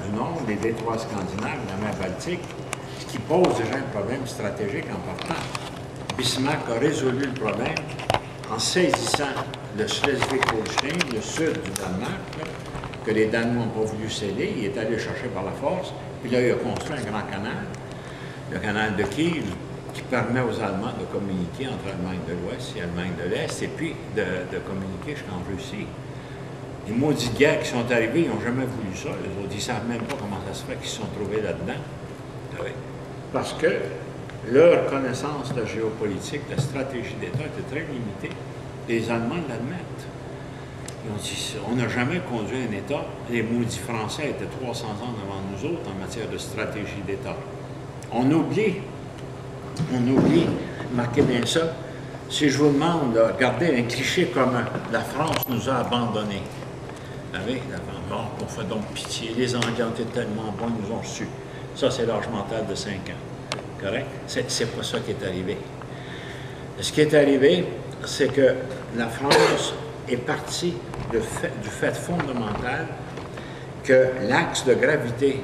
du Nord, les détroits scandinaves, la mer Baltique, ce qui pose déjà un problème stratégique important. Bismarck a résolu le problème en saisissant le Schleswig-Holstein, le sud du Danemark, là, que les Danois n'ont pas voulu céder, il est allé chercher par la force. Puis là, il a construit un grand canal, le canal de Kiel, qui permet aux Allemands de communiquer entre l'Allemagne de l'Ouest et l'Allemagne de l'Est, et puis de communiquer jusqu'en Russie. Les maudits guerres qui sont arrivés, ils n'ont jamais voulu ça. Les autres, ils ne savent même pas comment ça se fait qu'ils se sont trouvés là-dedans. Oui. Parce que leur connaissance de la géopolitique, de la stratégie d'État était très limitée. Les Allemands l'admettent. Ils ont dit, on n'a jamais conduit un État. Les maudits Français étaient 300 ans devant nous autres en matière de stratégie d'État. On oublie, marquez bien ça, si je vous demande, là, regardez un cliché commun, la France nous a abandonnés. Vous savez, on fait donc pitié, les Anglais ont été tellement bons, ils nous ont reçus. Ça, c'est l'âge mental de 5 ans. Correct? C'est pas ça qui est arrivé. Ce qui est arrivé, c'est que la France est partie du fait fondamental que l'axe de gravité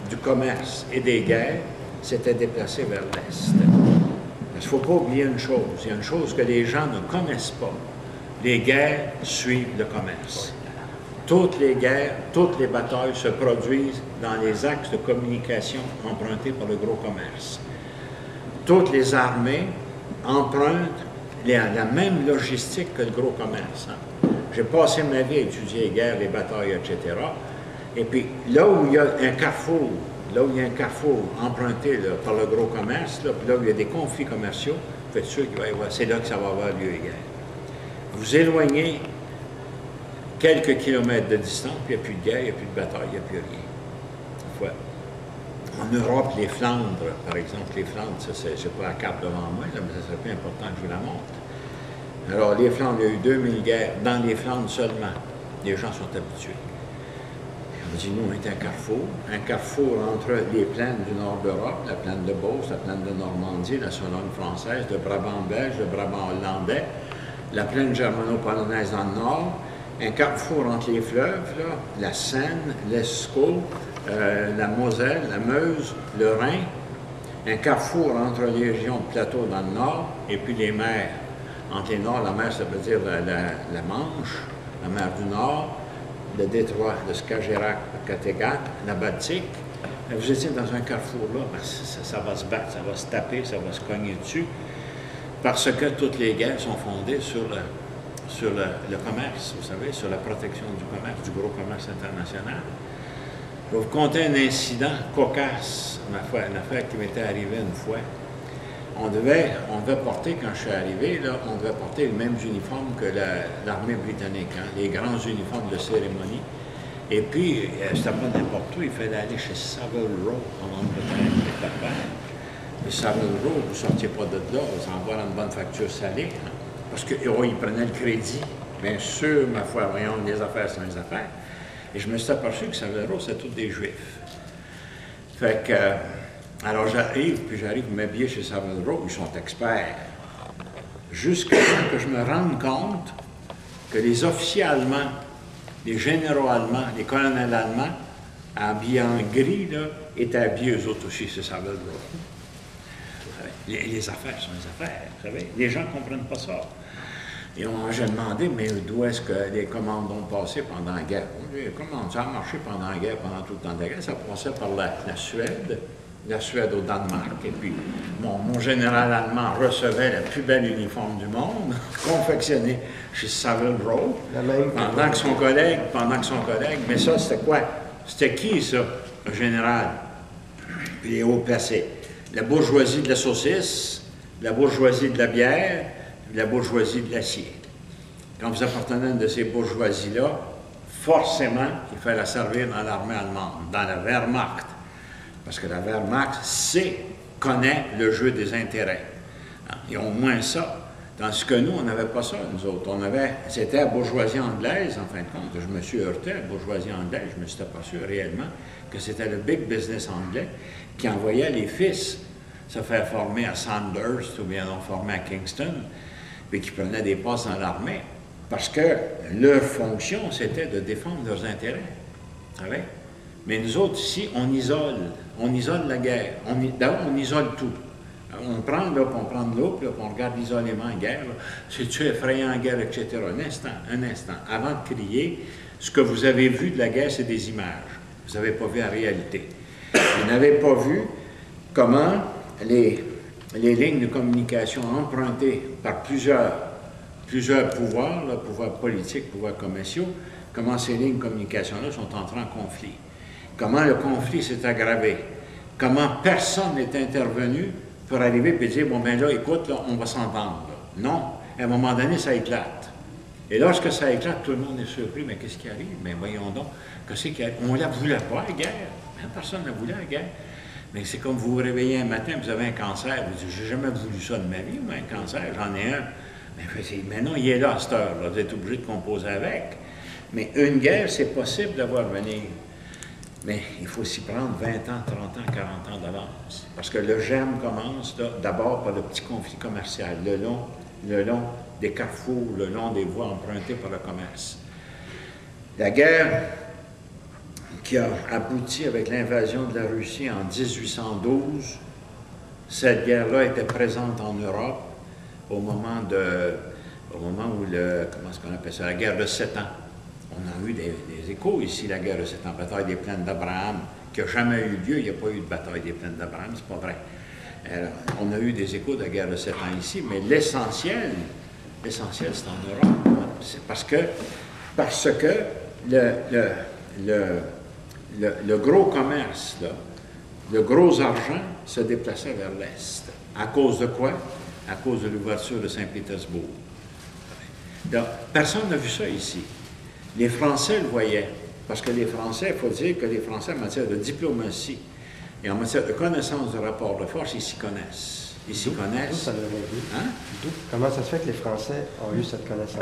du commerce et des guerres s'était déplacé vers l'Est. Il ne faut pas oublier une chose, il y a une chose que les gens ne connaissent pas. Les guerres suivent le commerce. Toutes les guerres, toutes les batailles se produisent dans les axes de communication empruntés par le gros commerce. Toutes les armées empruntent la même logistique que le gros commerce. Hein. J'ai passé ma vie à étudier les guerres, les batailles, etc. Et puis, là où il y a un carrefour, emprunté là, par le gros commerce, là où il y a des conflits commerciaux, faites sûr qu'il va y avoir, c'est là que ça va avoir lieu les guerres. Vous éloignez quelques kilomètres de distance, puis il n'y a plus de guerre, il n'y a plus de bataille, il n'y a plus rien. Ouais. En Europe, les Flandres, par exemple, les Flandres, ça, c'est pas la carte devant moi, là, mais ça serait plus important que je vous la montre. Alors, les Flandres, il y a eu 2000 guerres, dans les Flandres seulement. Les gens sont habitués. On dit, nous, on est un carrefour entre les plaines du nord d'Europe, la plaine de Beauce, la plaine de Normandie, la Sologne française, le Brabant belge, le Brabant hollandais, la plaine germano-polonaise dans le nord, un carrefour entre les fleuves, là, la Seine, l'Escaut, la Moselle, la Meuse, le Rhin, un carrefour entre les régions de plateau dans le nord, et puis les mers. Entre les nord, la mer, ça veut dire la Manche, la mer du Nord, le détroit de Skagerrak, le Kattegat, la Baltique. Vous étiez dans un carrefour là, ben, ça va se battre, ça va se taper, ça va se cogner dessus, parce que toutes les guerres sont fondées sur le commerce, vous savez, sur la protection du commerce, du gros commerce international. Je vais vous conter un incident cocasse, une affaire qui m'était arrivée une fois. On devait porter, quand je suis arrivé, là, on devait porter les mêmes uniformes que l'armée britannique, hein, les grands uniformes de cérémonie. Et puis, c'était pas n'importe où, il fallait aller chez Savile Row, en Angleterre, avec la paire. Et Savile Row, vous ne sortiez pas de là, vous en avoir une bonne facture salée, hein, parce qu'ils prenaient le crédit. Bien sûr, ma foi, voyons, les affaires sont les affaires. Et je me suis aperçu que Savile Row, c'était tous des Juifs. Fait que Alors j'arrive, puis j'arrive m'habiller chez Savile Row, ils sont experts. Jusqu'à temps que je me rende compte que les officiers allemands, les généraux allemands, les colonels allemands, habillés en gris, là, étaient habillés eux autres aussi chez Savile Row. Les affaires sont les affaires, vous savez. Les gens ne comprennent pas ça. Et j'ai demandé, mais d'où est-ce que les commandes ont passé pendant la guerre? Comment ça a marché pendant la guerre, pendant tout le temps de la guerre? Ça passait par la Suède au Danemark. Et puis, mon général allemand recevait le plus bel uniforme du monde, confectionné chez Savile Row, pendant que son collègue, mais ça, c'était quoi? C'était qui, ça, le général? Puis les hauts placés. La bourgeoisie de la saucisse, la bourgeoisie de la bière, la bourgeoisie de l'acier. Quand vous appartenez à une de ces bourgeoisies-là, forcément, il fallait la servir dans l'armée allemande, dans la Wehrmacht. Parce que la Wehrmacht connaît le jeu des intérêts. Ils ont au moins ça. Tandis que nous, on n'avait pas ça, nous autres. C'était la bourgeoisie anglaise, en fin de compte. Je me suis heurté à la bourgeoisie anglaise. Je ne me suis pas sûr réellement que c'était le big business anglais qui envoyait les fils se faire former à Sandhurst ou bien non former à Kingston, puis qui prenaient des postes dans l'armée. Parce que leur fonction, c'était de défendre leurs intérêts. Vous savez? Mais nous autres, ici, on isole la guerre. D'abord, on isole tout. On prend là, puis on prend de l'eau, puis on regarde isolément la guerre. C'est-tu effrayant la guerre, etc. Un instant. Avant de crier, ce que vous avez vu de la guerre, c'est des images. Vous n'avez pas vu la réalité. Vous n'avez pas vu comment les lignes de communication empruntées par plusieurs pouvoirs, pouvoirs politiques, pouvoirs commerciaux, comment ces lignes de communication-là sont entrées en conflit. Comment le conflit s'est aggravé. Comment personne n'est intervenu pour arriver et dire, bon, ben là, écoute, là, on va s'entendre. Non, à un moment donné, ça éclate. Et lorsque ça éclate, tout le monde est surpris. Mais qu'est-ce qui arrive? Mais voyons donc, qu'est-ce qui arrive? On ne la voulait pas, la guerre. Même personne ne voulait la guerre. Mais c'est comme vous vous réveillez un matin, vous avez un cancer. Vous dites, j'ai jamais voulu ça de ma vie, mais un cancer, j'en ai un. Mais non, il est là à cette heure, là. Vous êtes obligé de composer avec. Mais une guerre, c'est possible d'avoir venir. Mais il faut s'y prendre 20 ans, 30 ans, 40 ans d'avance. Parce que le germe commence d'abord par le petit conflit commercial, le long des carrefours, le long des voies empruntées par le commerce. La guerre qui a abouti avec l'invasion de la Russie en 1812, cette guerre-là était présente en Europe au moment où comment est-ce qu'on appelle ça, la guerre de 7 ans. On a eu des échos ici, la guerre de 7 ans, bataille des plaines d'Abraham, qui n'a jamais eu lieu, il n'y a pas eu de bataille des plaines d'Abraham, c'est pas vrai. Alors, on a eu des échos de la guerre de 7 ans ici, mais l'essentiel, c'est en Europe. C'est parce que le gros commerce, là, le gros argent se déplaçait vers l'Est. À cause de quoi? À cause de l'ouverture de Saint-Pétersbourg. Donc, personne n'a vu ça ici. Les Français le voyaient, parce que les Français, il faut dire que les Français, en matière de diplomatie et en matière de connaissance de rapport de force, ils s'y connaissent. Ils s'y connaissent. Hein? Comment ça se fait que les Français ont eu cette connaissance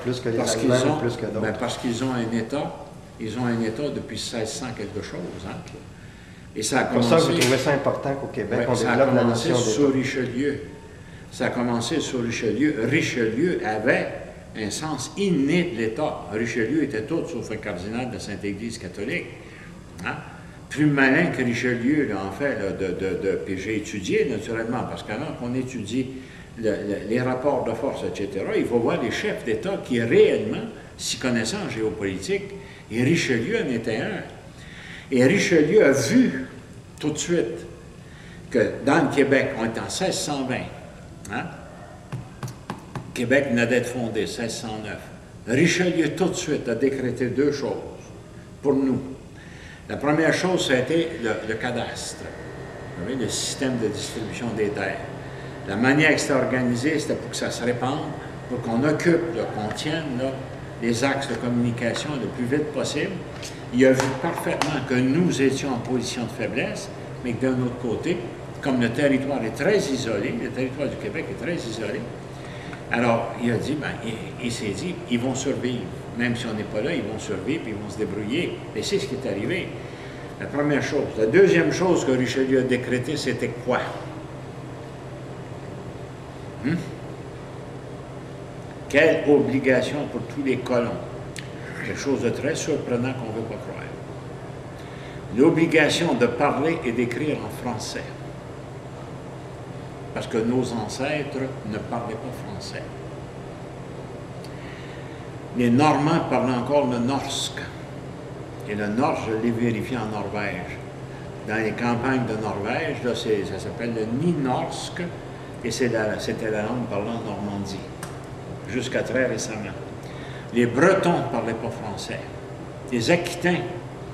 plus que les Allemands, plus que d'autres? Ben parce qu'ils ont un État. Ils ont un État depuis 1600 quelque chose. Hein? Et ça a commencé... Pour ça, vous trouvez ça important qu'au Québec, on développe la notion d'État? Sur Richelieu. Ça a commencé sur Richelieu. Richelieu avait un sens inné de l'État. Richelieu était tout sauf un cardinal de la Sainte-Église catholique. Hein? Plus malin que Richelieu, là, en fait, puis j'ai étudié, naturellement, parce qu'alors qu'on étudie les rapports de force, etc., il faut voir les chefs d'État qui réellement s'y connaissaient en géopolitique, et Richelieu en était un. Et Richelieu a vu tout de suite que dans le Québec, on est en 1620, hein? Québec venait d'être fondé, 1609. Richelieu, tout de suite, a décrété deux choses pour nous. La première chose, ça a été le cadastre, vous savez, le système de distribution des terres. La manière que c'était organisé, c'était pour que ça se répande, pour qu'on occupe, qu'on tienne les axes de communication le plus vite possible. Il a vu parfaitement que nous étions en position de faiblesse, mais que d'un autre côté, comme le territoire est très isolé, le territoire du Québec est très isolé, alors il a dit, il s'est dit, ils vont survivre. Même si on n'est pas là, ils vont survivre, puis ils vont se débrouiller. Et c'est ce qui est arrivé. La première chose. La deuxième chose que Richelieu a décrétée, c'était quoi? Quelle obligation pour tous les colons? Quelque chose de très surprenant qu'on ne veut pas croire. L'obligation de parler et d'écrire en français. Parce que nos ancêtres ne parlaient pas français. Les Normands parlaient encore le norsk. Et le norsk, je l'ai vérifié en Norvège. Dans les campagnes de Norvège, là, ça s'appelle le nynorsk, et c'était la langue parlée en Normandie, jusqu'à très récemment. Les Bretons ne parlaient pas français. Les Aquitains,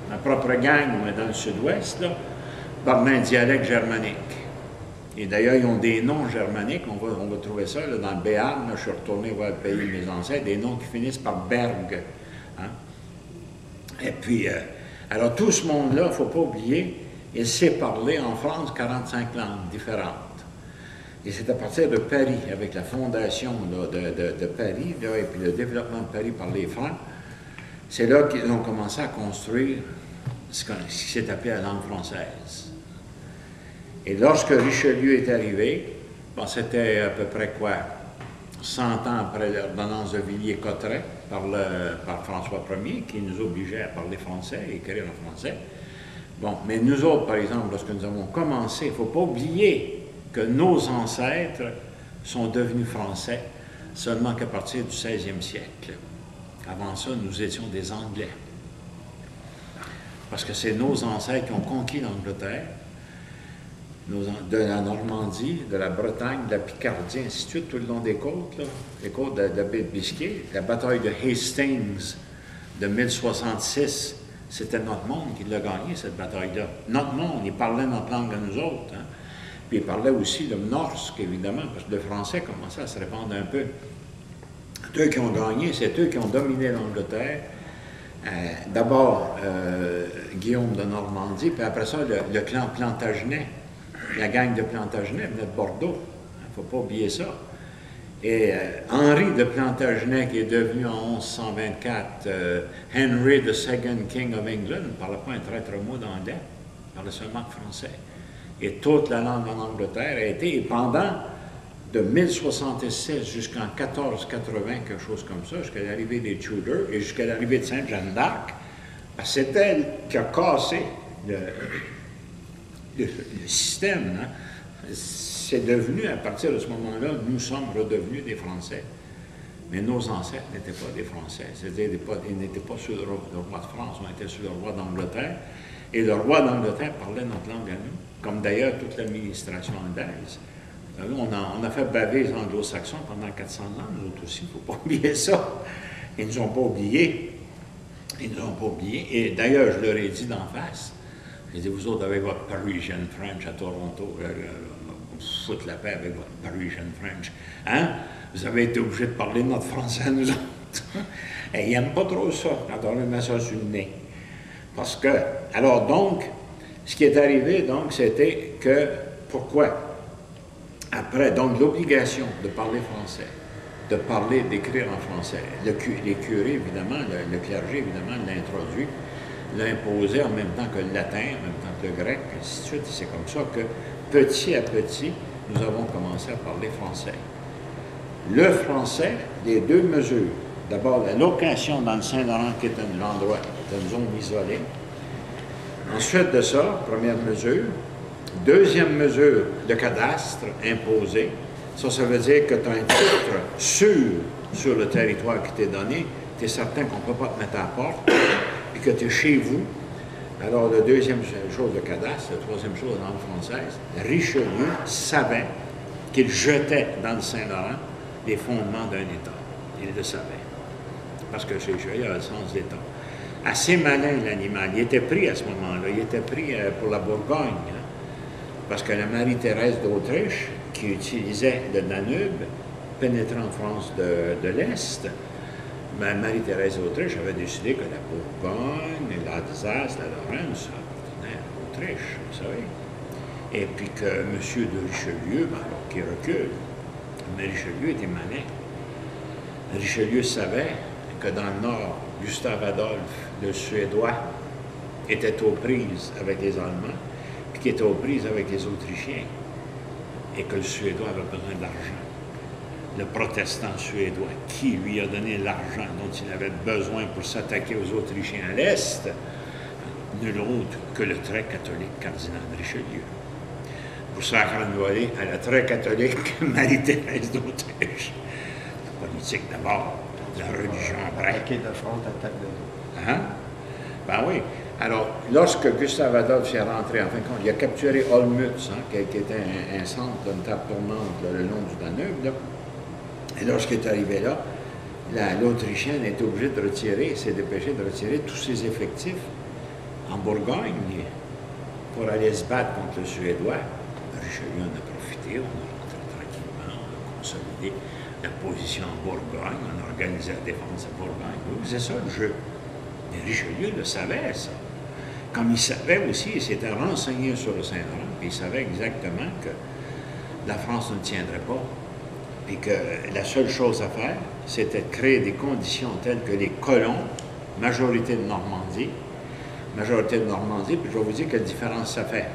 ma propre gang, mais dans le sud-ouest, parlaient un dialecte germanique. Et d'ailleurs, ils ont des noms germaniques, on va trouver ça là, dans le Béarn, je suis retourné voir le pays de mes ancêtres, des noms qui finissent par Berg. Hein? Et puis, alors tout ce monde-là, il ne faut pas oublier, il sait parler en France 45 langues différentes. Et c'est à partir de Paris, avec la fondation là, de Paris, là, et puis le développement de Paris par les Francs, c'est là qu'ils ont commencé à construire ce qui s'est appelé la langue française. Et lorsque Richelieu est arrivé, bon, c'était à peu près quoi? 100 ans après l'ordonnance de Villiers-Cotterêts par François Ier, qui nous obligeait à parler français et écrire en français. Bon, mais nous autres, par exemple, lorsque nous avons commencé, il ne faut pas oublier que nos ancêtres sont devenus français seulement qu'à partir du 16e siècle. Avant ça, nous étions des Anglais. Parce que c'est nos ancêtres qui ont conquis l'Angleterre, de la Normandie, de la Bretagne, de la Picardie, ainsi de suite, tout le long des côtes, là, les côtes de Biscay. La bataille de Hastings de 1066, c'était notre monde qui l'a gagné, cette bataille-là. Notre monde, il parlait notre langue à nous autres. Hein. Puis il parlait aussi le norsk, évidemment, parce que le français commençait à se répandre un peu. Eux qui ont gagné, c'est eux qui ont dominé l'Angleterre. D'abord, Guillaume de Normandie, puis après ça, le clan Plantagenet. La gang de Plantagenet venait de Bordeaux. Il ne faut pas oublier ça. Et Henri de Plantagenet, qui est devenu en 1124 Henry II King of England, ne parlait pas un traître mot d'anglais, il parlait seulement français. Et toute la langue en Angleterre a été, et pendant de 1066 jusqu'en 1480, quelque chose comme ça, jusqu'à l'arrivée des Tudors et jusqu'à l'arrivée de Sainte-Jeanne d'Arc, c'est elle qui a cassé le système. Hein? C'est devenu, à partir de ce moment-là, nous sommes redevenus des Français. Mais nos ancêtres n'étaient pas des Français. C'est-à-dire ils n'étaient pas sous le roi de France, on était sous le roi d'Angleterre. Et le roi d'Angleterre parlait notre langue à nous, comme d'ailleurs toute l'administration anglaise. On a fait baver les anglo-saxons pendant 400 ans, nous autres aussi, il ne faut pas oublier ça. Ils ne nous ont pas oubliés. Ils ne nous ont pas oubliés. Et d'ailleurs, je leur ai dit d'en face, j'ai dit, vous autres, avec votre Parisian French à Toronto, vous foutre la paix avec votre Parisian French. Hein? Vous avez été obligés de parler notre français à nous autres. Et ils n'aiment pas trop ça, quand on leur met ça sur le nez. Parce que, alors donc, ce qui est arrivé, donc, c'était que, pourquoi? Après, donc, l'obligation de parler français, de parler, d'écrire en français. Les curés, évidemment, le clergé, évidemment, l'a introduit, l'a imposé en même temps que le latin, en même temps que le grec, ainsi de suite. C'est comme ça que, petit à petit, nous avons commencé à parler français. Le français, les deux mesures. D'abord, la location dans le Saint-Laurent, qui est un endroit, une zone isolée. Ensuite de ça, première mesure. Deuxième mesure, le cadastre imposé. Ça veut dire que tu as un titre sûr sur le territoire qui t'est donné. Tu es certain qu'on ne peut pas te mettre à la porte, puis que tu es chez vous. Alors, la deuxième chose, le cadastre. La troisième chose, la langue française. Richelieu savait qu'il jetait dans le Saint-Laurent les fondements d'un État. Il le savait. Parce que Richelieu a le sens d'État. Assez malin, l'animal. Il était pris à ce moment-là. Il était pris pour la Bourgogne. Hein? Parce que la Marie-Thérèse d'Autriche, qui utilisait le Danube, pénétrant en France de l'Est, Marie-Thérèse d'Autriche avait décidé que la Bourgogne, l'Alsace, la Lorraine, ça appartenait à l'Autriche, vous savez. Et puis que M. de Richelieu, alors qu'il recule, mais Richelieu était malin. Richelieu savait que dans le Nord, Gustave Adolphe, le Suédois, était aux prises avec les Allemands, puis qui était aux prises avec les Autrichiens, et que le Suédois avait besoin d'argent. Le protestant suédois, qui lui a donné l'argent dont il avait besoin pour s'attaquer aux Autrichiens à l'Est, nul autre que le très catholique cardinal Richelieu, pour se faire renvoyer à la très catholique Marie-Thérèse d'Autriche. La politique d'abord, la religion après. Attaquer de front, attaque de dos. Hein? Ben oui. Alors, lorsque Gustave Adolphe est rentré, en fin de compte, il a capturé Olmütz, hein, qui était un centre d'une table tournante là, le long du Danube. Là. Et lorsqu'il est arrivé là, l'Autrichienne est obligée de retirer, s'est dépêchée de retirer tous ses effectifs en Bourgogne pour aller se battre contre le Suédois. Richelieu en a profité, on a rentré tranquillement, on a consolidé la position en Bourgogne, on a organisé la défense à Bourgogne. Oui, c'est ça le jeu. Mais Richelieu le savait, ça. Comme il savait aussi, il s'était renseigné sur le Saint-Laurent, puis il savait exactement que la France ne tiendrait pas, puis que la seule chose à faire, c'était de créer des conditions telles que les colons, majorité de Normandie, puis je vais vous dire quelle différence ça fait,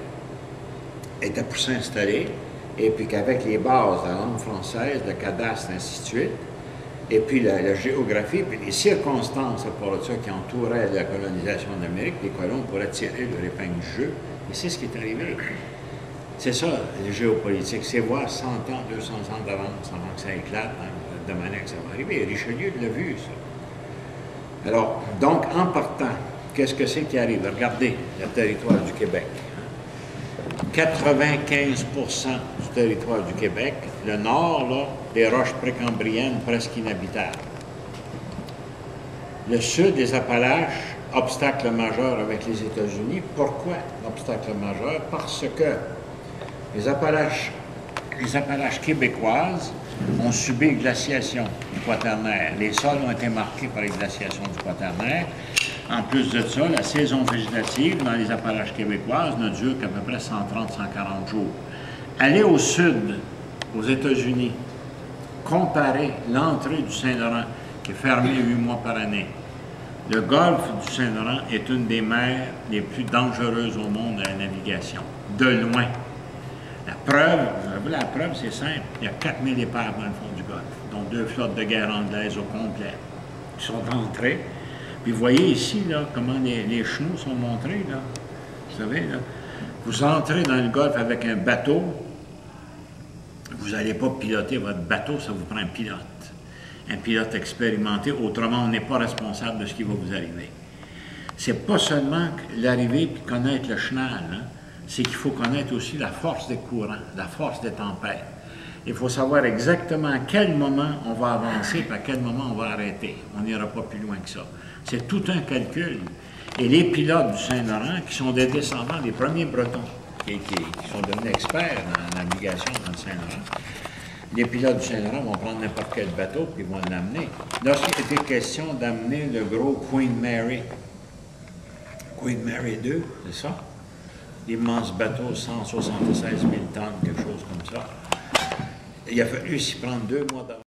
étaient pour s'installer, et puis qu'avec les bases de la langue française, le cadastre, ainsi de suite, et puis la géographie, puis les circonstances à part de ça qui entouraient la colonisation d'Amérique, les colons pourraient tirer leur épingle du jeu. Et c'est ce qui est arrivé. C'est ça, le géopolitique, c'est voir 100 ans, 200 ans d'avance avant que ça éclate, hein, de manière que ça va arriver. Et Richelieu l'a vu, ça. Alors, donc, en partant, qu'est-ce que c'est qui arrive? Regardez le territoire du Québec. 95% du territoire du Québec, le nord, là, des roches précambriennes presque inhabitables. Le sud des Appalaches, obstacle majeur avec les États-Unis. Pourquoi obstacle majeur? Parce que les Appalaches québécoises ont subi une glaciation du Quaternaire. Les sols ont été marqués par les glaciations du Quaternaire. En plus de ça, la saison végétative dans les Appalaches québécoises ne dure qu'à peu près 130-140 jours. Allez au sud, aux États-Unis, comparez l'entrée du Saint-Laurent, qui est fermée 8 mois par année. Le golfe du Saint-Laurent est une des mers les plus dangereuses au monde à la navigation, de loin. La preuve, c'est simple. Il y a 4000 épaves dans le fond du golfe, dont 2 flottes de guerre anglaises au complet, qui sont entrées. Puis vous voyez ici, là, comment les chenaux sont montrés, là. Vous savez, là. Vous entrez dans le golfe avec un bateau, vous n'allez pas piloter votre bateau, ça vous prend un pilote expérimenté, autrement on n'est pas responsable de ce qui va vous arriver. C'est pas seulement l'arrivée puis connaître le chenal, hein, c'est qu'il faut connaître aussi la force des courants, la force des tempêtes. Il faut savoir exactement à quel moment on va avancer et à quel moment on va arrêter. On n'ira pas plus loin que ça. C'est tout un calcul. Et les pilotes du Saint-Laurent, qui sont des descendants des premiers Bretons, qui sont devenus experts en navigation dans le Saint-Laurent, les pilotes du Saint-Laurent vont prendre n'importe quel bateau puis vont l'amener. Lorsqu'il était question d'amener le gros Queen Mary 2, c'est ça? L'immense bateau, 176 000 tonnes, quelque chose comme ça. Il a fallu s'y prendre 2 mois d'avance.